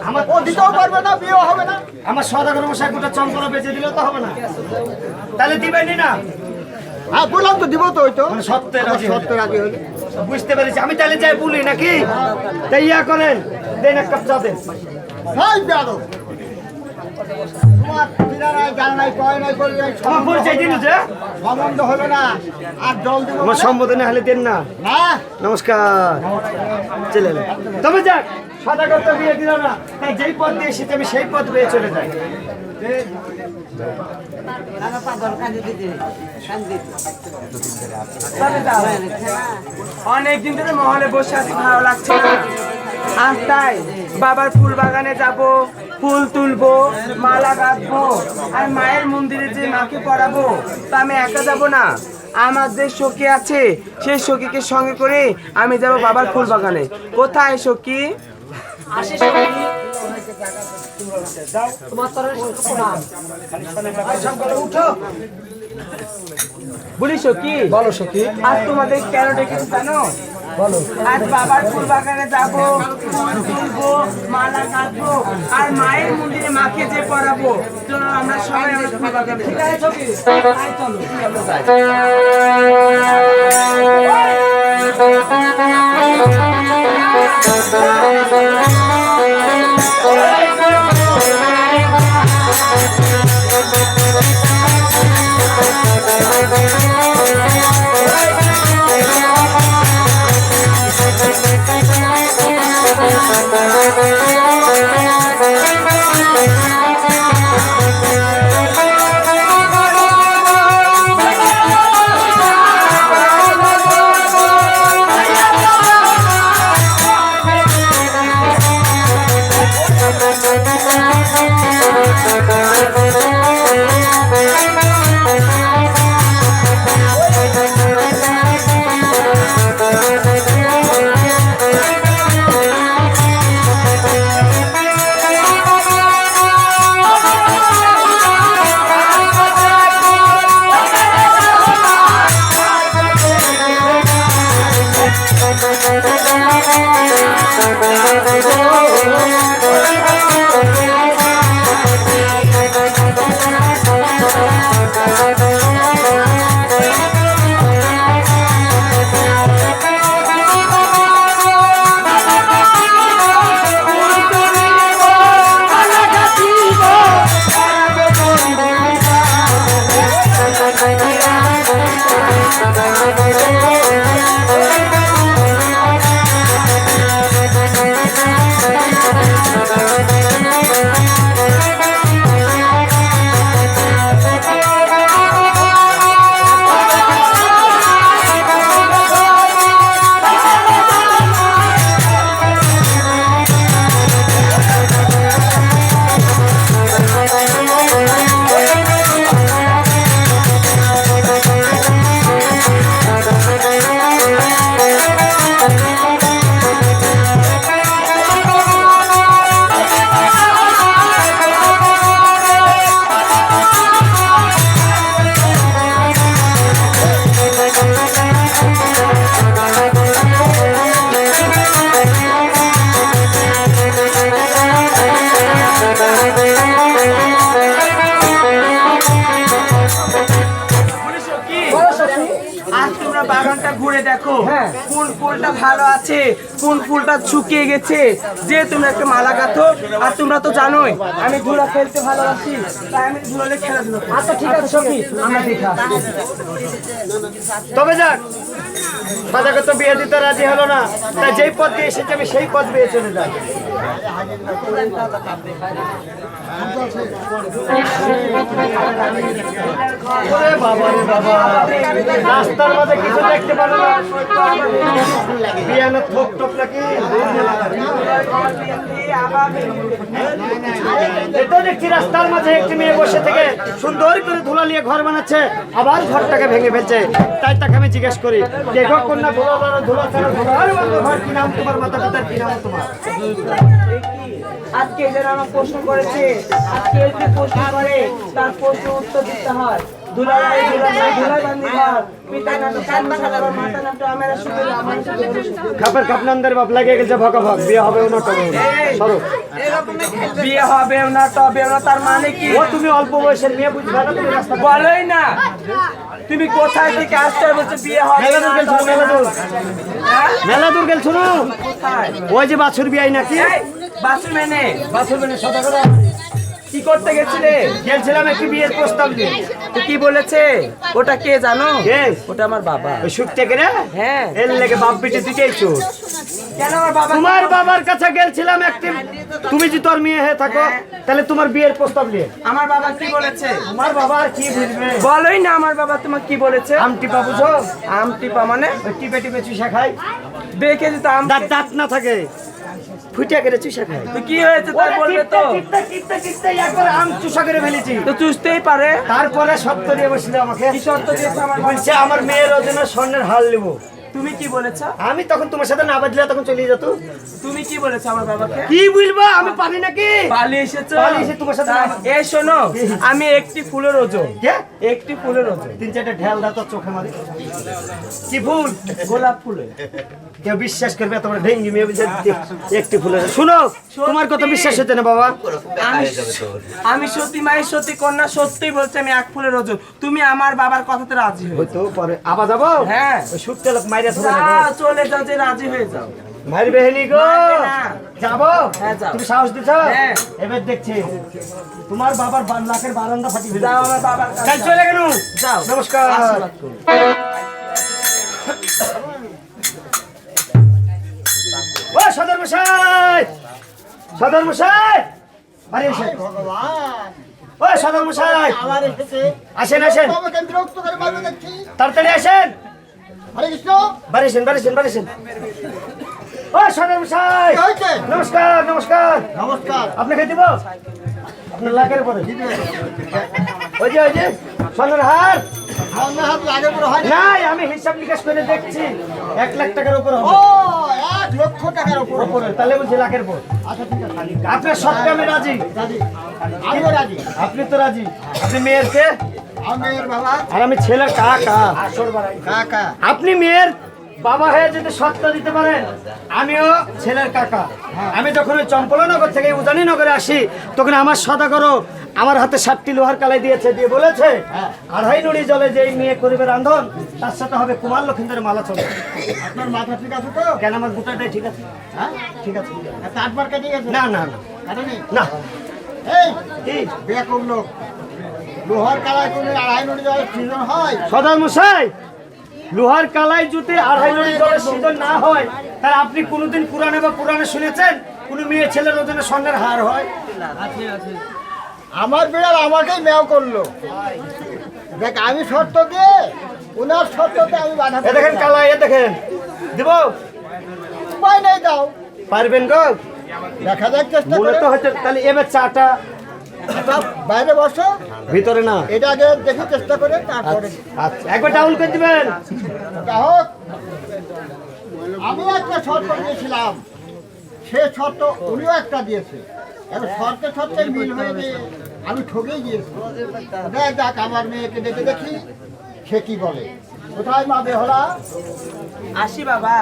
আমার ও দিতেও পারবে না, বিয়েও হবে না। আমার সদাগর মশাই গোটা চম্পলা বেঁচে দিলে তো হবে না, তাহলে দিবেনই না? হ্যাঁ বললাম তো, দিব তো। ওই তো মানে সত্যি রাজি হলে। সত্য রাজি হলে। বুঝতে পেরেছি, আমি তাহলে যাই বলি নাকি? তাই ইয়া করেন, দেন এক কাপ চা দেন। হাই বেয়াদব, তোমার ঠিকানায় জানা নাই, কয় নাই, করি নাই, আমার পরিচয় দিন যে, সম্বন্ধ হলো না, আর জল দিব আমার সম্বোধনে হলে দেন না। না। নমস্কার, চলে এলেন। তবে যাক, সদাগর তো বিয়ে দিল না, তাই যেই পথ দিয়ে এসেছে আমি সেই পথ বেয়ে চলে যাই। অনেকদিন ধরে মহলে বসে আছি, ভালো লাগছে না। আজ তাই বাবার ফুল বাগানে যাব, ফুল তুলবো, মালা গাঁথবো, আর মায়ের মন্দিরে যে মাকে পড়াবো। তা আমি একা যাব না, আমার যে সখী আছে সেই সখীকে সঙ্গে করে আমি যাব বাবার ফুল বাগানে। কোথায় সখী? বলি সখী, বলো সখী, আজ তোমাদের কেন ডেকেছি জানো? বলো। আজ বাবার ফুল বাগানে যাবো, ফুল তুলবো, মালা গাঁথবো, আর মায়ের মন্দিরে মাকে যে পড়াবো। চলো আমরা সবাই আমরা ফুল বাগানে যাই। ঠিক আছে সখী, তাই চলো। ঘুরে দেখো হ্যাঁ। কোন ফুলটা ভালো আছে, কোন ফুলটা শুকিয়ে গেছে, যে তোমরা একটা মালা গাঁথো। আর তোমরা তো জানোই আমি ধুলা খেলতে ভালোবাসি, তাই আমি ধুলালে খেলাধুলো করি। আচ্ছা ঠিক আছে সখী, আমরা দেখা তবে যাক, বাজাকে তো বিয়ে দিতে রাজি হলো না, তাই যেই পথ দিয়ে এসেছে আমি সেই পথ বেয়ে চলে যাই। ওরে বাবা রে বাবা, রাস্তার মাঝে কিছু দেখতে পারো না, বিয়ানো থোক টোপ নাকি? এটা দেখছি রাস্তার মাঝে একটি মেয়ে বসে থেকে সুন্দর করে ধুলা নিয়ে ঘর বানাচ্ছে, আবার ঘরটাকে ভেঙে ফেলছে। তাই তাকে আমি জিজ্ঞেস করি, দেখো কন্যা ধুলা বানো, ধুলা ছাড়া ধুলা, আরে বাবা, ঘর কি নাম তোমার, মাতা পিতার কি নাম তোমার? আজকে যারা আমার প্রশ্ন করেছে, আজকে যে প্রশ্ন করে তার প্রশ্ন উত্তর দিতে হয়। দুলাভাই দুলাভাই দুলাবান্দি ঘর, পিতার নাম কান্না, মাতা নাম তো আমার শুধু আমার খাপের খাপনান্দের বাপ লাগে গেছে ভকা ভক, বিয়ে হবে না তবে সরো। বিয়ে হবে না তবে না, তার মানে কি? ও তুমি অল্প বয়সের মেয়ে, বুঝবে না তুমি রাস্তা বলোই না, তুমি কোথায় থেকে আসতে বলছো বিয়ে হবে মেলা না দূর গেল, তবে মেলা না? দূর, হ্যাঁ? মেলা দূর গেল, শুনো কোথায়? ওই যে বাছুর বিয়াই নাকি, এই, বাসু মেনে বাছুর বিয়ে সদা করে কি করতে গেছিলে? গেছিলাম একটি বিয়ের প্রস্তাব দিয়ে। তো কি বলেছে? ওটা কে জানো? কে? ওটা আমার বাবা। ওই শুট থেকে রে, হ্যাঁ। এর লেগে বাপ বেটে দিকেই চোর। কেন আমার বাবা? তোমার বাবার কাছে গেছিলাম একটি, তুমি যদি তোর মেয়ে হয়ে থাকো তাহলে তোমার বিয়ের প্রস্তাব নিয়ে। আমার বাবা কি বলেছে? আমার বাবা আর কি বুঝবে, বলোই না আমার বাবা তোমাকে কি বলেছে? আম টিপা বুঝো, আম টিপা মানে? ওই টিপে টিপে চুষা খাই, বেঁকে যেত আম। দাঁত দাঁত না থাকে, ফুটিয়া করে চুষা খাই। তো কি হয়েছে তাই বলবে তো? একবার আম চুষা করে ফেলেছি, তো চুষতেই পারে। তারপরে শর্ত দিয়ে বসছিল আমাকে, কি শর্ত দিয়েছে আমার বাবা? বলছে আমার মেয়ের ওজন্য স্বর্ণের হার নেবো। তুমি কি বলেছো? আমি তখন তোমার সাথে না বাজলে তখন চলে যেত। তুমি কি বলেছো আমার বাবাকে? কি বলবো, আমি পারি নাকি? পালিয়ে এসেছো? পালিয়ে এসে তোমার সাথে না- এই শোনো, আমি একটি ফুলের ওজন, কে? একটি ফুলের ওজন। তিন চারটা ঢেল দাও তো চোখে মারি। কি ফুল? গোলাপ ফুলের। কেউ বিশ্বাস করবে তোমার ঢেঙ্গি মেয়ে বুঝে একটি ফুলের। শুনো, তোমার কথা বিশ্বাস হচ্ছে না বাবা। আমি সত্যি মায়ের সত্যি কন্যা সত্যি বলছি, আমি এক ফুলের ওজন। তুমি আমার বাবার কথাতে রাজি হয়ে হয়তো পরে আবার যাবো। হ্যাঁ। ওই সুটতে লোক মাইরে ধরে যাও, চলে যাও, যে রাজি হয়ে যাও। মারবে হেনি গো। মারবে না। যাবো? হ্যাঁ, যাও। তুমি সাহস দিছ? হ্যাঁ। এবার দেখছি তোমার বাবার লাখের বারান্দা ফাটি ফেলে যাও আমার বাবার কাছে কাল যাও। চলে গেল। যাও, নমস্কার। আশীর্বাদ করো। ও সদর মশাই, সদর মশাই, আরে এসে ও সদর মশাই, আসেন আসেন, তাড়াতাড়ি আসেন, বাড়ি আসেন বাড়ি আসেন বাড়ি আসেন। ও সদর মশাই, নমস্কার নমস্কার নমস্কার। আপনাকে দিব আপনার লাখের পরে ওই যে সোনার হার। নাই, আমি হিসাব নিকাশ করে দেখছি 1 লাখ টাকার উপর হবে। 1 লক্ষ টাকার উপর। উপরে তাহলে বলছি লাখের পর। আচ্ছা ঠিক আছে, আপনার সত্যি আমি রাজি। আমিও রাজি। আপনি তো রাজি, আপনি মেয়ের কে আমি এর বাবা আর আমি ছেলের কাকা। কাকা। আপনি মেয়ের বাবা হয়ে যদি সত্য দিতে পারেন, আমিও ছেলের কাকা। আমি যখন ওই চম্পলনগর থেকে উজানিনগরে আসি তখন আমার সদাগর আমার হাতে 7টি লোহার কালাই দিয়েছে, দিয়ে বলেছে 2.5 নুড়ি জলে যে মেয়ে করবে রান্ধন তার সাথে হবে কুমার লক্ষিন্দরের মালা চলে। আপনার মাথা ঠিক আছে তো? কেন আমার গোটাটাই ঠিক আছে? হ্যাঁ ঠিক আছে। তার মার্কা ঠিক আছে? না না না কাটেনি? না। এই কি বেকুব লোক, লোহার কালায় কোনো 2.5 নড়ি জলের সিজন হয়? সদর মশাই, লোহার কালাই যদি 2.5 নুড়ি জলের সিজন না হয় তাহলে আপনি কোনোদিন পুরাণে বা পুরাণে শুনেছেন কোন মেয়ে ছেলের ওজনে স্বর্ণের হার হয়? আমার বিড়াল আমাকেই মেয় করলো। দেখ আমি শর্ত দিয়ে উনার শর্ততে আমি বাধা এ দেখেন কালাই, এ দেখেন দিব, উপায় নেই, দাও। পারবেন গো? দেখা যাক, চেষ্টা মনে করে। তো হচ্ছে তাহলে এবার চাটা বাইরে বসো, ভিতরে না। এটা আগে দেখি চেষ্টা করে, তারপরে আচ্ছা একবার ডাউন করে দিবেন। যা হোক, আমি একটা শর্ত দিয়েছিলাম, সে শর্ত উনিও একটা দিয়েছে। এবার শর্তে শর্তে মিল হয়ে গিয়ে আমি ঠকেই গিয়েছি। দেখ দেখ আমার মেয়েকে দেখে দেখি সে কি বলে। কোথায় মা বেহলা? আসি বাবা,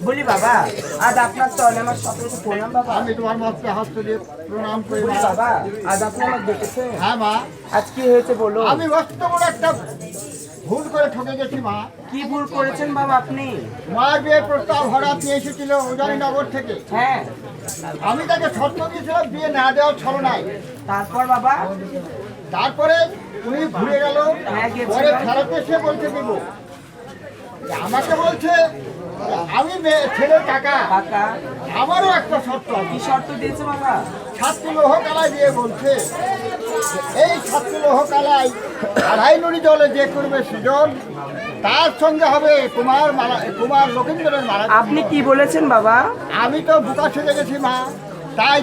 বলি বাবা, আজ আপনার চলে আমার সকলকে প্রণাম বাবা। আমি তোমার মাত্র হস্ত দিয়ে প্রণাম করি বলি মা। বাবা, আজ আপনি আমার দেখেছেন? হ্যাঁ মা, আজ কি হয়েছে বলো? আমি মস্ত বড় একটা ভুল করে ঠকে গেছি মা। কি ভুল করেছেন বাবা আপনি? মায়ের বিয়ের প্রস্তাব হঠাৎ নিয়ে এসেছিল উদয়নগর থেকে। হ্যাঁ, আমি তাকে শর্ত দিয়েছিলাম বিয়ে না দেওয়ার ছলনায়। তারপর বাবা? তারপরে উনি ঘুরে গেল, হ্যাঁ, গেছিল। পরে ফেরত এসে বলতে দিব, আমাকে বলছে আমি ছেলের কাকা, কাকা আমারও একটা শর্ত কি আছে। শর্ত দিয়েছে বাবা? ছাত্রী লোহ কালায় দিয়ে বলছে এই ছাত্রী লোহ কালায় আড়াই নুড়ি জলে যে করবে সৃজন তার সঙ্গে হবে কুমার লক্ষিন্দরের মালা। আপনি কি বলেছেন বাবা? আমি তো বুকা সেজে গেছি মা, তাই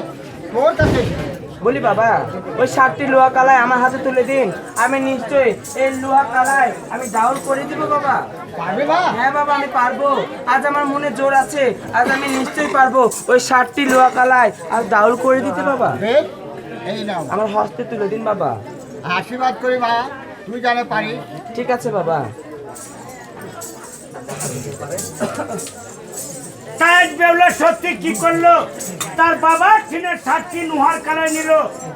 তোর কাছে এসেছি। বলি বাবা, ওই 7টি লোহা কালাই আমার হাতে তুলে দিন, আমি নিশ্চয়ই এই লোহা কালাই আমি ডাউল করে দিব বাবা। পারবে না? হ্যাঁ বাবা, আমি পারবো। আজ আমার মনে জোর আছে, আজ আমি নিশ্চয়ই পারবো ওই 7টি লোহা কালাই আজ ডাউল করে দিতে বাবা। বেশ, এই নাও আমার হস্তে তুলে দিন বাবা। আশীর্বাদ করি মা, তুই জানে পারিস। ঠিক আছে বাবা। সাহেব বেউলা সত্যি কি করলো? তার বাবা ছিনের 7টি লোহার কালাই নিল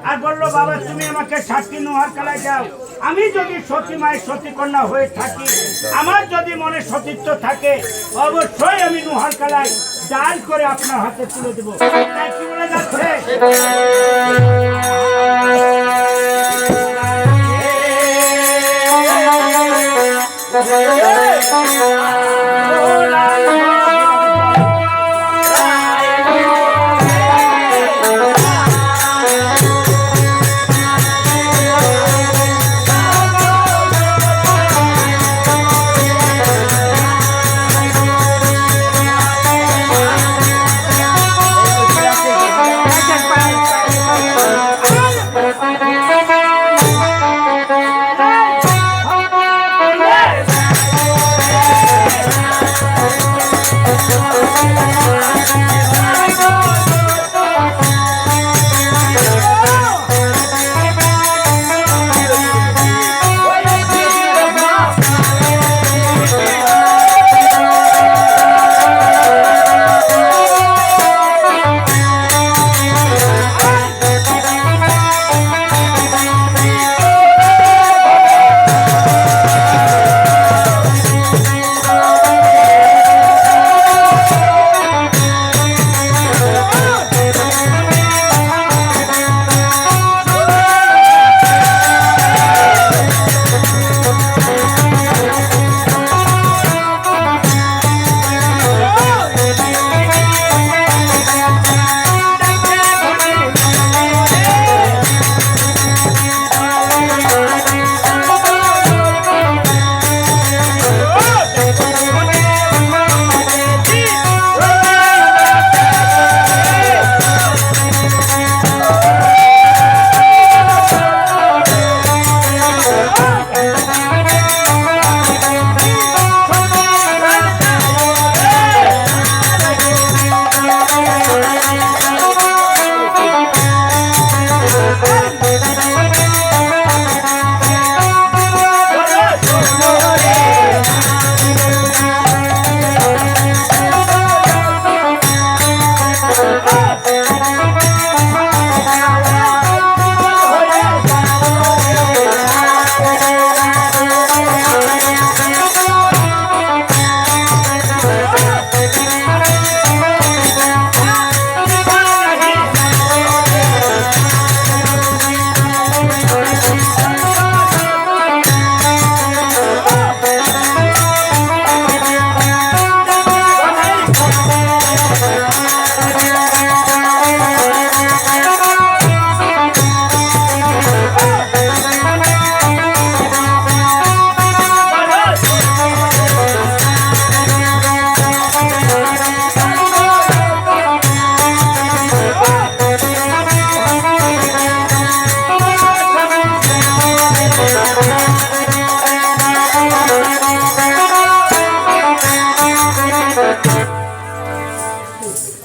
আর বললো, বাবা তুমি আমাকে 7টি লোহার কালাই দাও। আমি যদি সতী মায়ের সতী কন্যা হয়ে থাকি, আমার যদি মনে সতীত্ব থাকে, অবশ্যই আমি লোহার কালাই ডাল করে আপনার হাতে তুলে দেবো। তাই কি বলে যাচ্ছে?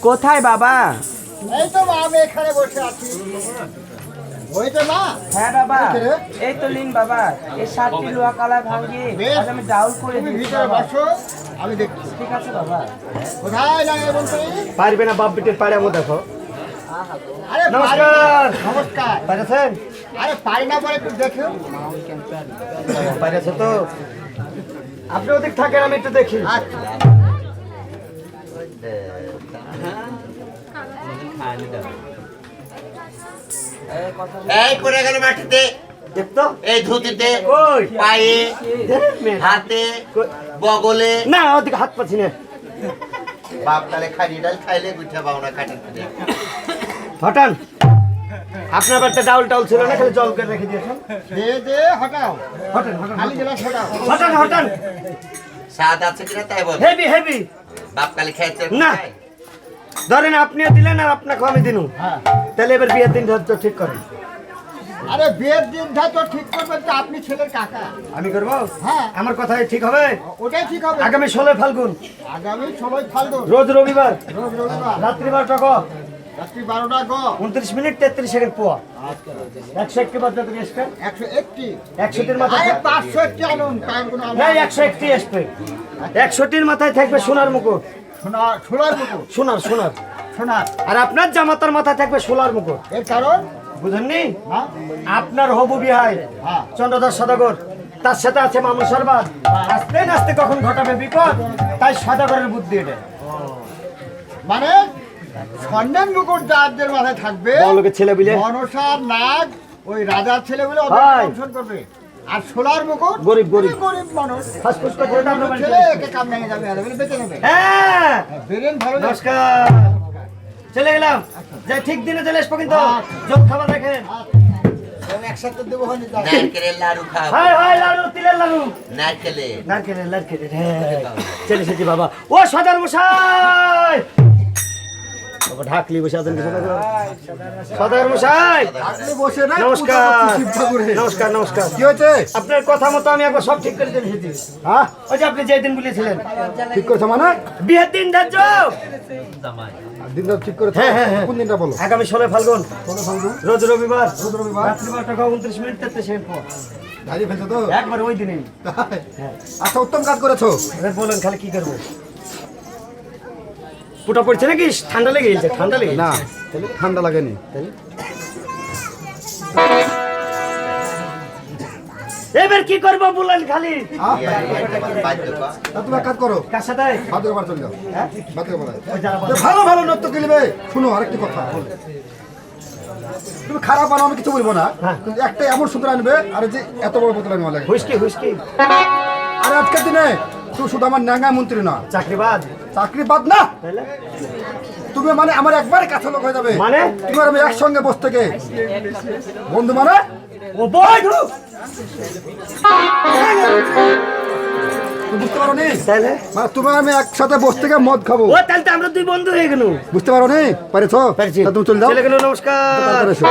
কোথায় বাবা? এই তো মা, আমি এখানে বসে আছি। হয়েছে মা? হ্যাঁ বাবা, হয়েছে রে? এই তো লিন বাবা, এই 7টি লোহা কালাই ভাঙিয়ে বেশ, আজ আমি ডাউল করে তুমি দিচ্ছি ভিতরে বাবা। বসো, আমি দেখছি। ঠিক আছে বাবা। কোথায় লাগে বলতে? পারবে না বাপ বিটের পাড়ে আমো দেখো। আরে নমস্কার। নমস্কার। পাইতেছেন? আরে পারি না বলে একটু দেখো। পাইরেছো তো? আপনি ওদিক থাকেন, আমি একটু দেখি। আচ্ছা এই পড়ে গেল মাটিতে, দেখতো? এই ধুতিতে, কই? পায়ে, হাতে, বগলে। না, ওদিকে হাত পাচ্ছি না। বাপ তালে খালি ডাল খাইলে গুঠা পাও না কাটে। হটান, আপনার বাড়িতে ডাউল টাউল ছিল না, খালি জল করে রেখে দিয়েছেন। দে হটাও, হটান হটান খালি জেলা হটাও। হটান হটান। স্বাদ আছে কিনা তাই বল। Heavy heavy. বাপ কালে খাইছে না। ধরেন আপনিও দিলেন আর আপনাকে আমি দিনু, হ্যাঁ তাহলে এবার বিয়ের দিন ধর তো ঠিক করেন। আরে বিয়ের দিন তো ঠিক করবেন তো, আপনি ছেলের কাকা। আমি করবো? হ্যাঁ আমার কথাই ঠিক হবে। ওটাই ঠিক হবে। আগামী 16 ফাল্গুন, আগামী 16 ফাল্গুন, রোজ রবিবার, রোজ রবিবার, রাত্রি 12টা গ, রাত্রি 12টা গ। 29 মিনিট 33 সেকেন্ড পোয়া। আচ্ছা 101 বাদ তুমি আসবে? 101টি। 61 মাথায় আরে থাক- 501টি আনুন, টাইম কোনো আনুন। না, 101 আসবে। 61 মাথায় থাকবে সোনার মুকুট। সোনার মুকুট, সোনার সোনার। সোনার। আর আপনার জামাতার মাথায় থাকবে সোলার মুকুট। এর কারণ বুঝেননি? না আপনার হবু বিহাই হ্যাঁ চন্দ্রদাস সদাগর, তার সাথে আছে মামুন সরবাদ। আস্তে আস্তে কখন ঘটাবে বিপদ, তাই সদাগরের বুদ্ধি এটা। মানে স্বর্ণের মুকুট যাদের মাথায় থাকবে, বড়লোকের ছেলে বুঝে মনসার নাগ ওই রাজার ছেলে বলে হয়। দংশন করবে। আর সোলার মুকুট গরিব গরিব গরিব মানুষ ফাসফুস করে ওটা আমরা বাড়ি ছেলে চলে একে কাম ভেঙে যাবে, আর বলে বেঁচে নেবে। হ্যাঁ, বেরেন ভালো না। নমস্কার, চলে গেলাম। যাই ঠিক দিনে চলে আসবো কিন্তু, যোগ খাবার রেখে। একসাথে দেবো হয়নি যা। নারকেলের লাড়ু খাও। হাই হাই লাড়ু, তিলের লাড়ু, নারকেলে নারকেলের নারকেলের। হ্যাঁ, চলে এসেছি বাবা। ও সদার মশাই, বাবা ঢাকলি বসে আছেন কিছু না? সদার মশাই আপনি বসে না, নমস্কার। পূজা করছি শিব ঠাকুরের। নমস্কার নমস্কার। কি হয়েছে? আপনার কথা মতো আমি একবার সব ঠিক করে চলে এসেছি। হ্যাঁ ওই যে আপনি যে দিন বলেছিলেন ঠিক করেছো মানে? বিয়ের দিন ধার্য। দিনটা ঠিক করেছো? হ্যাঁ, হ্যাঁ, হ্যাঁ। কোন দিনটা বলো? আগামী 16 ফাল্গুন, বলো ফাল্গুন, রোজ রবিবার, রোজ রবিবার। রাত্রি 12টা 29 মিনিট 33 সেকেন্ড পর। দাঁড়িয়ে ফেলছো তো? একবার ওই দিনেই। তাই? হ্যাঁ। আচ্ছা উত্তম কাজ করেছো। এবার বলেন খালি কি করবো? পুটা পড়ছে নাকি? ঠান্ডা লেগে গেছে? ঠান্ডা লেগে না তাহলে ঠান্ডা লাগেনি। এবার কি করবো বলেন খালি? হ্যাঁ? বাদ্য কর। তা তুমি এক কাজ করো, কার সাথে? বাদ্য কবার চলে যাও। হ্যাঁ? বাদ্য কবার। ওই যারা যে ভালো ভালো নৃত্য খেলবে। শুনো আরেকটি কথা, তুমি খারাপ বানাও আমি কিছু বলবো না, হ্যাঁ। কিন্তু একটা এমন সুন্দর আনবে আর যে এত বড় বোতল আনবে লাগে। হুইস্কি হুইস্কি আর আজকের দিনে তুই শুধু আমার ন্যাঙ্গা মন্ত্রী না, চাকরিবাদ চাকরি বাদ না, তাইলে? তুমি মানে আমার একবারে কাছে লোক হয়ে যাবে। মানে? তুমি আর আমি একসঙ্গে বসে থেকে বন্ধু মানে ও বন্ধু, তুমি বুঝতে পারো নি? তাইলে? মানে তুমি আর আমি একসাথে বসে থেকে মদ খাবো, ও তাহলে তো আমরা দুই বন্ধু হয়ে গেল। বুঝতে পারো নি? পারেছো? পেরেছি। তা তুমি চলে যাও। চলে গেল, নমস্কার। তাড়াতাড়ি এসো।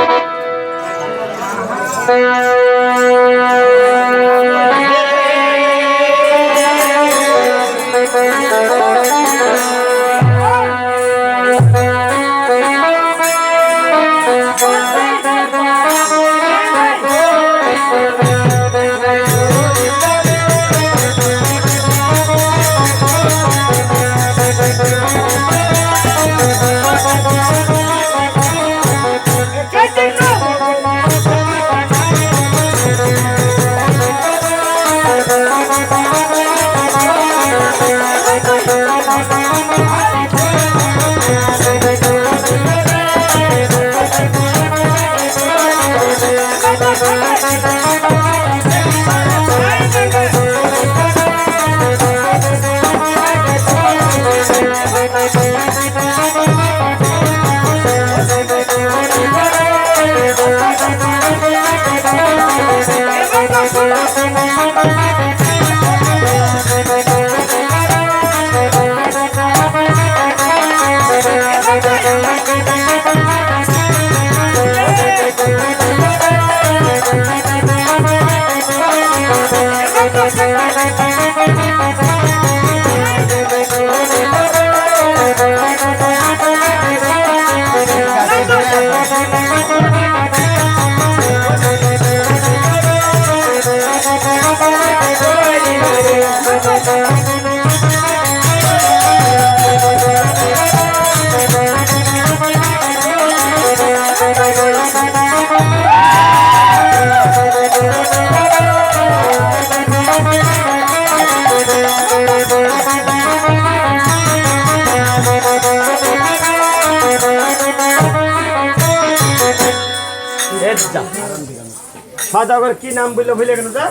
সদাগর কি নাম বললে ভুলে গেল যা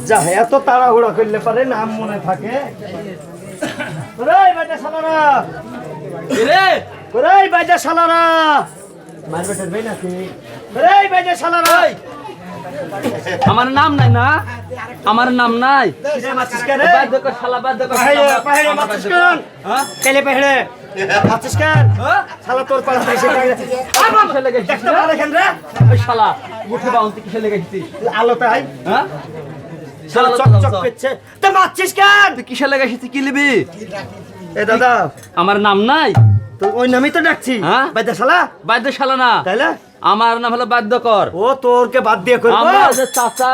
যা এত তাড়াহুড়া করলে পারে নাম মনে থাকে ওরে বাজা শালারা রে ওরে বাজা শালারা মারবেটের ভাই নাকি ওরে বাজা শালারা আমার নাম নাই না আমার নাম নাই কিরে মারছিস কেন বাধ্য কর শালা বাধ্য কর পাহেড়ে পাহেড়ে মারছিস কেন হ্যাঁ কেলে পাহেড়ে মারছিস কেন হ্যাঁ শালা তোর পাশ থেকে কিসে লেগে দেখতে পারে কেন রে ওই শালা মুঠে বাউন্তি কিসে লেগে গেছিস আলোতে আই হ্যাঁ শালা চকচক করছে তে মারছিস কেন তুই কিসে লেগে গেছিস কি লিবি এ দাদা আমার নাম নাই তো ওই নামই তো ডাকছি হ্যাঁ? বাইদা শালা বাধ্য শালা না তাইলে আমার নাম হলো বাধ্যকর ও তোরকে বাদ দিয়ে করবো আমার যে চাচা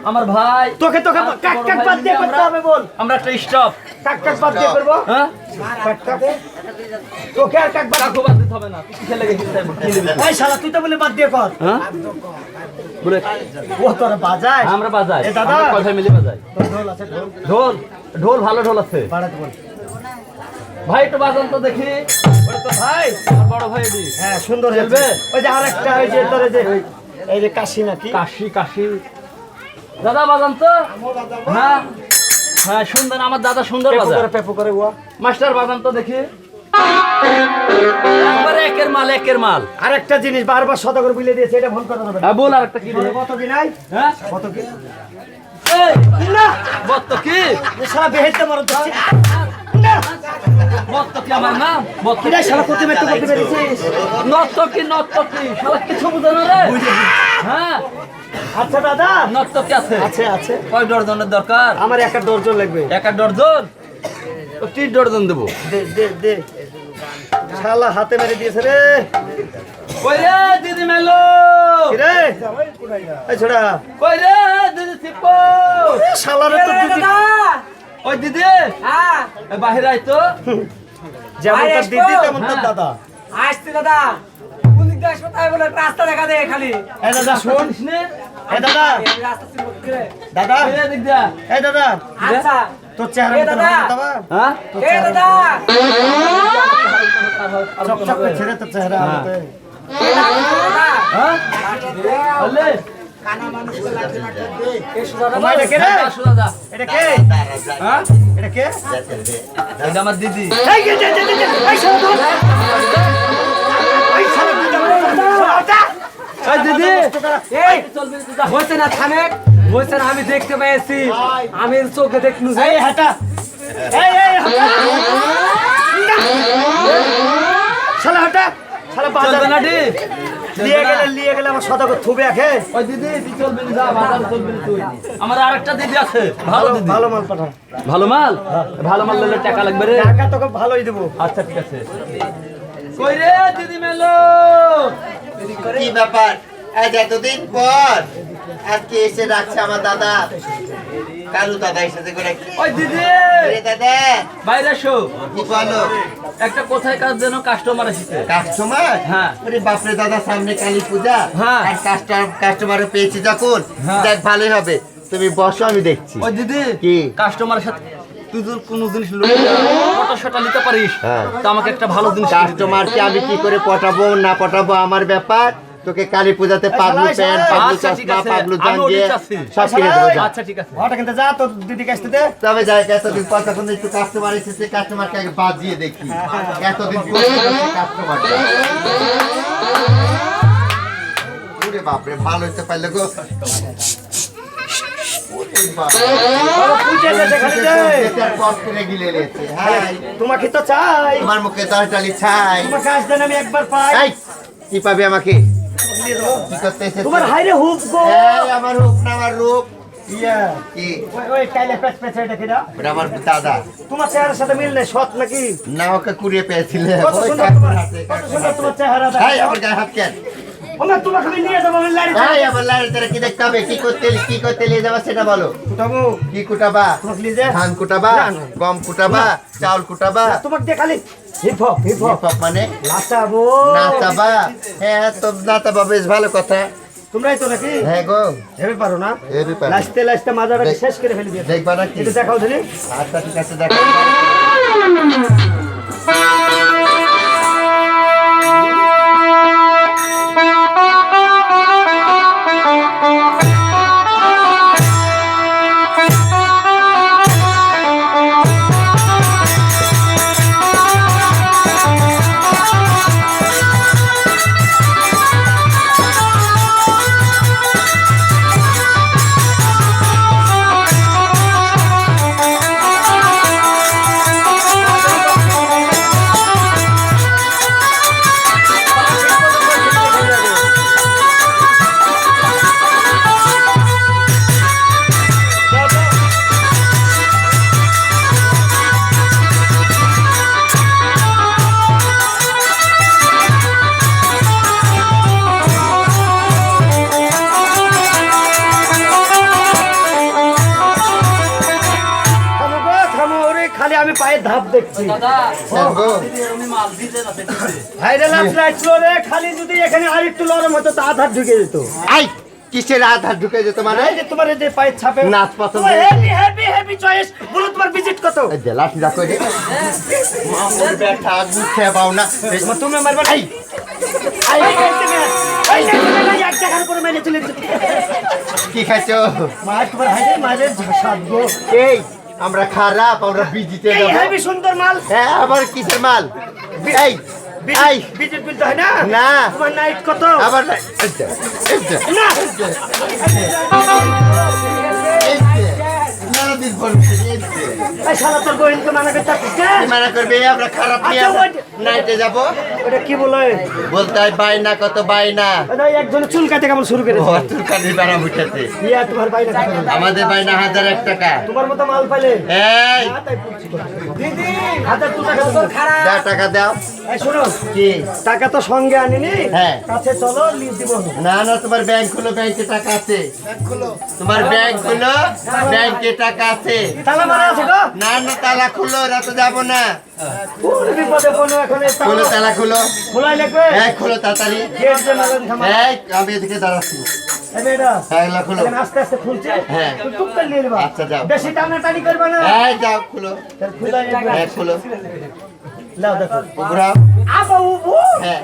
আমার ভাই তোকে তোকে কাক কাক বাদ দিয়ে করতে হবে বল আমরা একটা স্টপ কাক কাক বাদ দিয়ে করবো হ্যাঁ কাক কাক তোকে আর কাক বাদ কাকু বাদ দিতে হবে না তুই কিসে লেগে গেছিস তাই বল, কি লিবি এই শালা তুই তো বলে বাদ দিয়ে কর হ্যাঁ বলে ও তোর বাজায় আমরা বাজাই এ দাদা। আমরা কথা মিলে বাজাই তোর ঢোল আছে ঢোল ঢোল ঢোল ভালো ঢোল আছে বাড়াতে বল ভাই একটু বাজান তো দেখি ওরে তো ভাই আমার বড় ভাই দি হ্যাঁ সুন্দর খেলবে? খেলবে ওই যে আরেকটা ওই যে তোর যে এই যে কাশি নাকি কাশি কাশি দাদা বাজান তো হ্যাঁ হ্যাঁ সুন্দর আমার দাদা সুন্দর পেপো বাজায় করে পেপো করে ও মাস্টার বাজান তো দেখি একবারে একের মাল আরেকটা জিনিস বারবার শত করে বিলে দিয়েছে এটা ফোন করা যাবে না হ্যাঁ বল আর একটা কি রে? কত কি নাই হ্যাঁ কত কি এই না বত্ত কি এ শালা বেহেতে মরদ দিচ্ছে না বত্ত কি আমার না বত্ত কিরা শালা কত মেট্রো করতে পেরেছিস নত্ত কি শালা কিছু বুঝে না রে হ্যাঁ আচ্ছা দাদা নত্ত কি আছে আছে আছে কয় ডজনের দরকার আমার একটা দর্জন লাগবে একটা ডজন তো 3 ডজন দেবো দে দে দে শালা হাতে মেরে দিয়েছে রে কই রে দিদি মেলো কি রে এই ছোড়া কই রে দিদি সিপো শালারে তো দিদি ওই দিদি হ্যাঁ এ বাহিরে আই তো যেমন তোর দিদি তেমন তোর হ্যাঁ। দাদা আসছি দাদা কোন দিক দিয়ে আসবো তাই বলে রাস্তা দেখা দেয় খালি এই দাদা শোন শুনিস নে এই দাদা আমি রাস্তা চিনবো কি করে? দাদা এই দিক দা এই দাদা আচ্ছা তোর চেহারা এ মতো দাদা। দাদা হ্যাঁ এ দাদা চকচক করছে রে তোর চেহারা আলোতে। হ্যাঁ বললে তোমার এটা কে রে আসো দাদা এটা কে হ্যাঁ এটা কে এটা আমার দিদি এই যে এই শালা ধর এই শালা দিদি শালাটা এই দিদি এই চলবে যা হয়েছে না থামেক হয়েছে না আমি দেখতে পেয়েছি আমি চোখে দেখনু এই হাঁটা এই হাঁটা শালা হাঁটা শালা চলবে বাজার না ডি লিয়ে গেলে আমার সদাগর থুবে আখে ওই দিদি তুই চলবি না যা বাজার চলবি না তুই আমার আরেকটা দিদি আছে ভালো দিদি ভালো মাল পাঠা ভালো মাল নিলে টাকা লাগবে রে টাকা তোকে ভালোই দেবো আচ্ছা ঠিক আছে কই রে দিদি মেলো কি ব্যাপার আজ এতদিন পর আজকে এসে রাখছে আমার দাদা কালু দাদা এসেছে করে ওই দিদি রে দাদা বাইরে এসো কি বলো একটা কোথায় কাজ যেন কাস্টমার এসেছে কাস্টমার হ্যাঁ। ওরে বাপরে দাদা সামনে কালী পূজা হ্যাঁ। আর কাস্টমারও পেয়েছি যখন হ্যাঁ। দেখ ভালোই হবে তুমি বসো আমি দেখছি ওই দিদি কি? কাস্টমারের সাথে তুই যদি কোনো জিনিস ফটো শটা নিতে পারিস হ্যাঁ। তো আমাকে একটা ভালো জিনিস কিনে দিবি। কাস্টমারকে আমি কি করে পটাবো না পটাবো আমার ব্যাপার তোকে কালী পূজাতে পাগলু প্যান্ট পাগলু আচ্ছা, ঠিক চশমা আছে। পাগলু আমি জাঙ্গিয়ে ওদিকে আছি। সব কিনে দেবো যা। আচ্ছা ঠিক আছে ওটা কিন্তু যা তোর দিদিকে আসতে দে তবে যাই এতদিন পর তখন একটু কাস্টমার এসেছে কাস্টমারকে আগে বাজিয়ে দেখি এতদিন কাস্টমার ওরে বাপরে ভালো হতে পারলে গো ওরে বাপরে। পুজো গেছে খালি দে এটার পথ করে গিলে নিয়েছে। হাই, তোমাকে তো চাই তোমার মুখে দশটালি ছাই তোমাকে আজ দেন আমি একবার পাই এই, কি পাবে আমাকে কি করতে এসেছে তোমার হাইরে হুপ গো এই, আমার রূপ না আমার রূপ ইয়া কি ওই কাইলে পেছ পেছে এটা কিনা ওটা আমার দাদা তোমার চেহারার সাথে মিল নেই সৎ নাকি না ওকে কুড়িয়ে পেয়েছিলে কত ওই সুন্দর কাকুর তোমার হাতে, কত কাকুর সুন্দর হাতে। তোমার চেহারা এই, আমার গায়ে হাত কেন ওমা তোমাকে আমি নিয়ে যাবো আমি লাড়ি এই, আমার লাইনের তারা কি দেখতে হবে কি করতে নিয়ে যাবা সেটা বলো ফুটাবো কি কুটাবা তোমাকে নিয়ে যায় ধান কুটাবা গম কুটাবা চাউল কুটাবা তোমাকে দিয়ে খালি হিপ হপ হিপ হপ মানে নাচাবো নাচাবা হ্যাঁ তো নাচাবা বেশ ভালো কথা তোমরাই তো নাকি হ্যাঁ গো ভেবে পারো না হেবি পারি। লাস্টে লাস্টে মাজাটাকে শেষ করে ফেলি দিয়ে দেখবা নাকি এটা দেখাও ধরি আচ্ছা ঠিক আছে দেখো পায়ের ধাপ দেখছি দাদা দেখবো উনি মাল দিতে যাচ্ছে হাইরে লাফলাইছিল রে, খালি যদি এখানে আর একটু নরম হতো তা হাত ঢুকে যেত। আই কিসের আধার ঢুকে যেত মানে এই যে তোমার এই যে পায়ের ছাপে নাচ পছন্দ হেভি হেভি হেভি চয়েস। বলো তোমার ভিজিট কত? লাঠি রাখো রে মামুর ব্যাটা গুছে পাও না তুমি মারবা নাই। এক টাকার করে মেরে চলে কি খাইছো মার তোমার হাইরে মারের ঝাঁসাদ গো। এই আমরা খারাপ আমরা বিজিতে এই যাবো হেভি সুন্দর মাল। হ্যাঁ আবার কিসের মাল এই এই ভিজিট বিলতে হয় না? না তোমার নাইট কত? আবার না এই যে, এই যে, না এই যে। নানাদিন পর এই যে। এই শালা তোর বহিনকে মানা করতে আসছিস না? কি মানা করবে আমরা খারাপ নিয়ে আচ্ছা, ওই- নাইটে যাবো ওটা কি বলে? বলতে হয় বাইনা কত বাইনা ওটা একজন চুল কাটে কেমন শুরু করেছে। তোর কানের বেড়া উঠেছে ইয়া তোমার বাইরে কত? আমাদের বাইনা 1001 টাকা তোমার মতো মাল পাইলে এই না, তাই বলছি। দিদি 1000 টাকা তোর খারাপ। দাও টাকা দাও এই শোনো, কি টাকা তো সঙ্গে আনিনি। হ্যাঁ। কাছে চলো লিজ দিব। না না তোমার ব্যাংক খুলো ব্যাংকে টাকা আছে তোমার ব্যাংক খুলো ব্যাংকে টাকা আছে তালা মারা আছে গো। না না তালা খুলো ওরা তো যাবো না কোন বিপদে কোনো এখন এই খুলো তালা খুলো খোলাই লাগবে। এই খুলো তাড়াতাড়ি গেট যে মালা দিছে আমার। এই আমি এদিকে দাঁড়াচ্ছি এই মেয়েটা, হ্যাঁ এগুলা খুলো এখানে আস্তে আস্তে খুলছে। হ্যাঁ। তুমি টুক করে নিয়ে নেবা। আচ্ছা, যাও। বেশি টানাটানি করবে না। এই যাও খুলো তাহলে খুলাই লাগবে। হ্যাঁ খুলো লাও দেখো। ঘুরাও আবা উবু। হ্যাঁ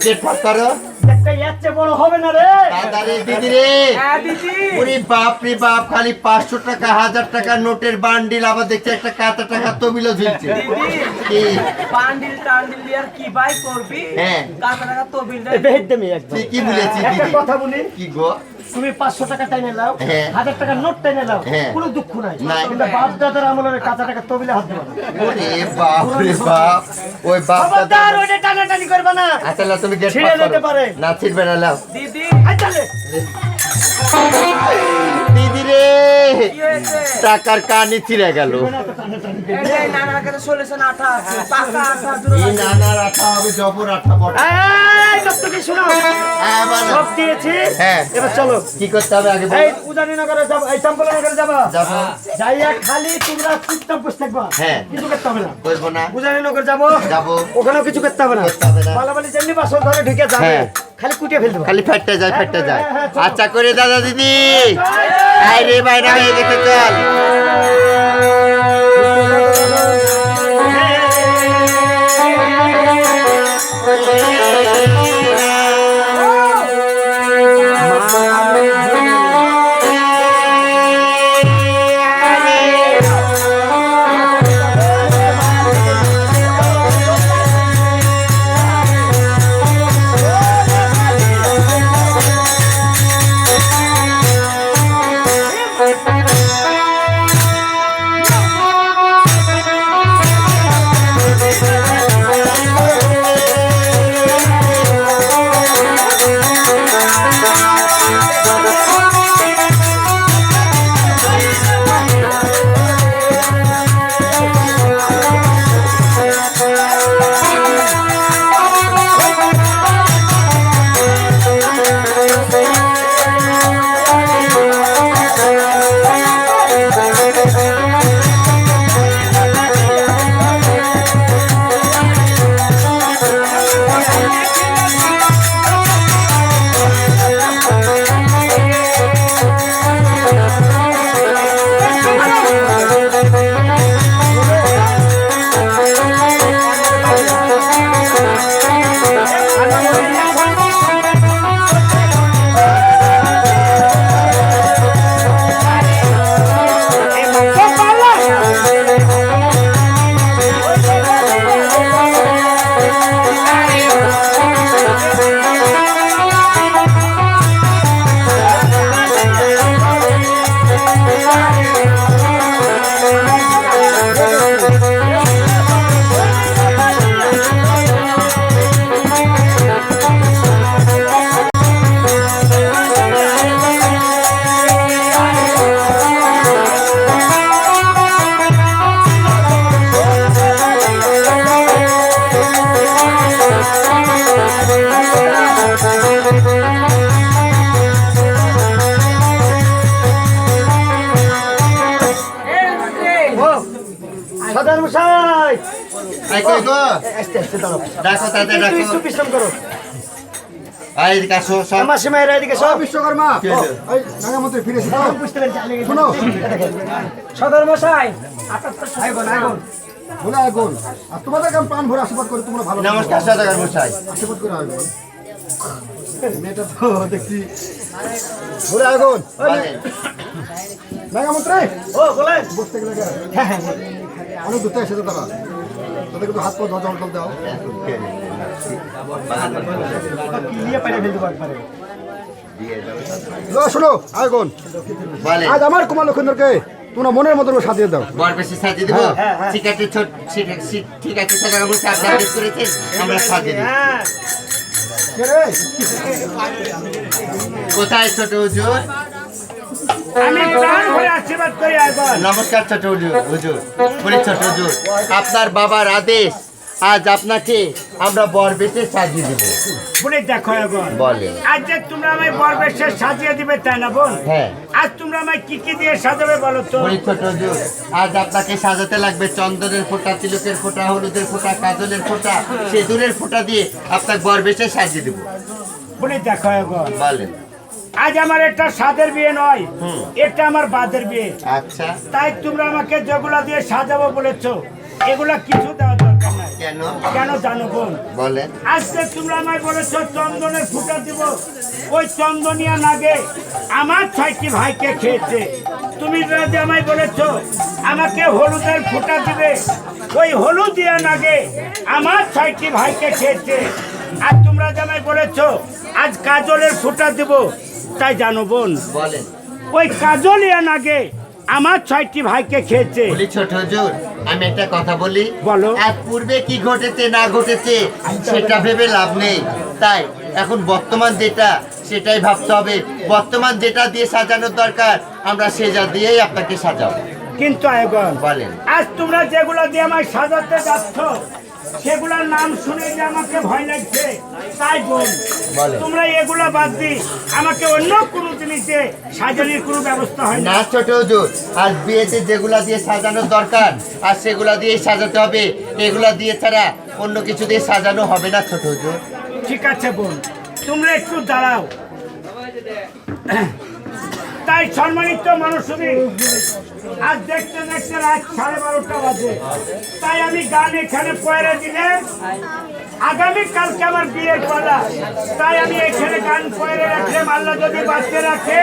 গেট ফাঁক করো একটা এর চেয়ে বড় হবে না রে। দাদারে দিদি রে হ্যাঁ দিদি ওরে বাপ রে বাপ খালি 500 টাকা 1000 টাকা নোটের বান্ডিল আবার দেখছি একটা কাতা টাকা তবিলও ঝুলছে কি বান্ডিল টান্ডিল দিয়ে আর কি বাই করবি হ্যাঁ। কাতা টাকা তবিল এই বেহেদ দেমি একবার। তুই কি বলেছি একটা দিদি কথা বলি, কি গো তুমি 500 টাকা টাইনে নাও, হ্যাঁ। 1000 টাকা নোট টাইনে নাও, হ্যাঁ। কোনো দুঃখ নাই। নাই। কিন্তু বাপ দাদার আমলের কাঁচা টাকা তবিলে হাত দেবে না। ওরে বাপ রে বাপ ওই বাপ দাদা খবরদার ওইটা টানাটানি করবে না। আচ্ছা লাও, তুমি গেট ছিঁড়ে ফাঁক যেতে করো পারে। না ছিড়বে না লাও দিদি আই চলে। দিদি রে কি হয়েছে টাকার কানি ছিঁড়ে গেল এই যে নানার কাছে সলিউশন আঠা আছে পাকা আঠা এই নানার আঠা হবে জবর আঠা বটে এই দত্তকে শোনো, হ্যাঁ বলো। সব দিয়েছি। হ্যাঁ। এবার চলো। কি করতে হবে আগে এই বলো উজানিনগরে যাব, এই চম্পলনগরে যাবা। যাবো যাইয়া খালি তোমরা চুপচাপ বসে থাকবা। হ্যাঁ। কিছু করতে হবে না। করবো না উজানিনগর যাবো, যাবো ওখানেও কিছু করতে হবে না। করতে হবে না। পালাপালি যেমনি বাসন ধরে ঢুকে যাবে, হ্যাঁ। খালি কুটিয়ে ফেলতে খালি ফেটে যায় ফেটে যায় হ্যাঁ, হ্যাঁ, চলো। আচ্ছা করে দাদা দিদি আই রে বাইরা হয়ে গেছে চল এই কই গো আস্তে আস্তে দাঁড়াও ডাকো তাতে ডাকো একটু বিশ্রাম করো আই এদিকে আসো সব মাসি মায়ের এদিকে সব বিশ্বকর্মা কি হলো? এই নাগামন্ত্রী ফিরে এসেছো শোনো সদর মশাই বলে আগুন আর তোমাদের কাম প্রাণ ভরে আশীর্বাদ করে তোমরা ভালো নমস্কার সদাগর মশাই আশীর্বাদ করে আগুন মেয়েটা তো দেখছি বলে আগুন বলেন নাগামন্ত্রী ও বলেন বসতে গেলে অনেক দূর থেকে এসেছে তারা তাদের কিন্তু হাত পা জল জল দাও শোনো আগুন বলেন আজ আমার কুমার লক্ষেন্দ্রকে তোমরা মনের মতো করে সাজিয়ে দাও বর বেশি সাজিয়ে দেবো ঠিক আছে ঠিক আছে সদাগর মশাই আপনি আদেশ করেছেন আমরা সাজিয়ে দেব কে রে? কোথায় ছোট হুজুর আমি প্রাণ ভরে আশীর্বাদ করি একবার। নমস্কার ছোট হুজুর হুজুর বলি ছোট হুজুর আপনার বাবার আদেশ আজ আপনাকে আমরা বর বেশে সাজিয়ে দেব বলে দেখো এখন বলেন আজ যে তোমরা আমায় বরবেশে সাজিয়ে দিবে তাই না বোন? হ্যাঁ আজ তোমরা আমায় কি কি দিয়ে সাজাবে বলো তো? বলি ছোট হুজুর আজ আপনাকে সাজাতে লাগবে চন্দনের ফোঁটা তিলকের ফোঁটা হলুদের ফোঁটা কাজলের ফোঁটা সিঁদুরের ফোঁটা দিয়ে আপনাকে বর বেশে সাজিয়ে দেব বলে দেখো এখন বলেন আজ আমার একটা সাদের বিয়ে নয়, এটা আমার বাদের বিয়ে। আচ্ছা তাই তোমরা আমাকে যেগুলা দিয়ে সাজাবো বলেছো এগুলা কিছু দেওয়া দরকার নাই। কেন কেন জানো বোন? বলেন আজকে তোমরা আমায় বলেছো চন্দনের ফুটা দিব, ওই চন্দনিয়া নাগে আমার 6টি ভাইকে খেয়েছে। তুমি যে আমায় বলেছো আমাকে হলুদের ফুটা দিবে, ওই হলুদিয়া নাগে আমার 6টি ভাইকে খেয়েছে। আর তোমরা যে আমায় বলেছো আজ কাজলের ফুটা দিব, তাই জানো বোন বলেন ওই কাজলিয়া নাগে আমার 6টি ভাইকে খেয়েছে। বলি ছোট হুজুর আমি একটা কথা বলি বলো। আর পূর্বে কি ঘটেছে না ঘটেছে সেটা ভেবে লাভ নেই, তাই এখন বর্তমান যেটা সেটাই ভাবতে হবে। বর্তমান যেটা দিয়ে সাজানোর দরকার আমরা সেটা দিয়েই আপনাকে সাজাবো। কিন্তু আয়গন বলেন আজ তোমরা যেগুলো দিয়ে আমায় সাজাতে যাচ্ছ সেগুলোর নাম শুনে যে আমাকে ভয় লাগছে। তাই বোন বলেন। তোমরা এগুলো বাদ দি আমাকে অন্য কোনো জিনিসে সাজানোর কোনো ব্যবস্থা হয় না। না ছোট হুজুর আজ বিয়েতে যেগুলা দিয়ে সাজানোর দরকার আর সেগুলা দিয়েই সাজাতে হবে, এগুলা দিয়ে ছাড়া অন্য কিছু দিয়ে সাজানো হবে না ছোট হুজুর। ঠিক আছে বোন তোমরা একটু দাঁড়াও। তাই সম্মানিত মানুষদের আজ দেখতে দেখতে রাত 12:30 বাজে, তাই আমি গান এখানে পয়রা দিলে আগামী কালকে আমার বিয়ের পালা, তাই আমি এখানে গান পয়রা রাখলাম। আল্লাহ যদি বাঁচতে রাখে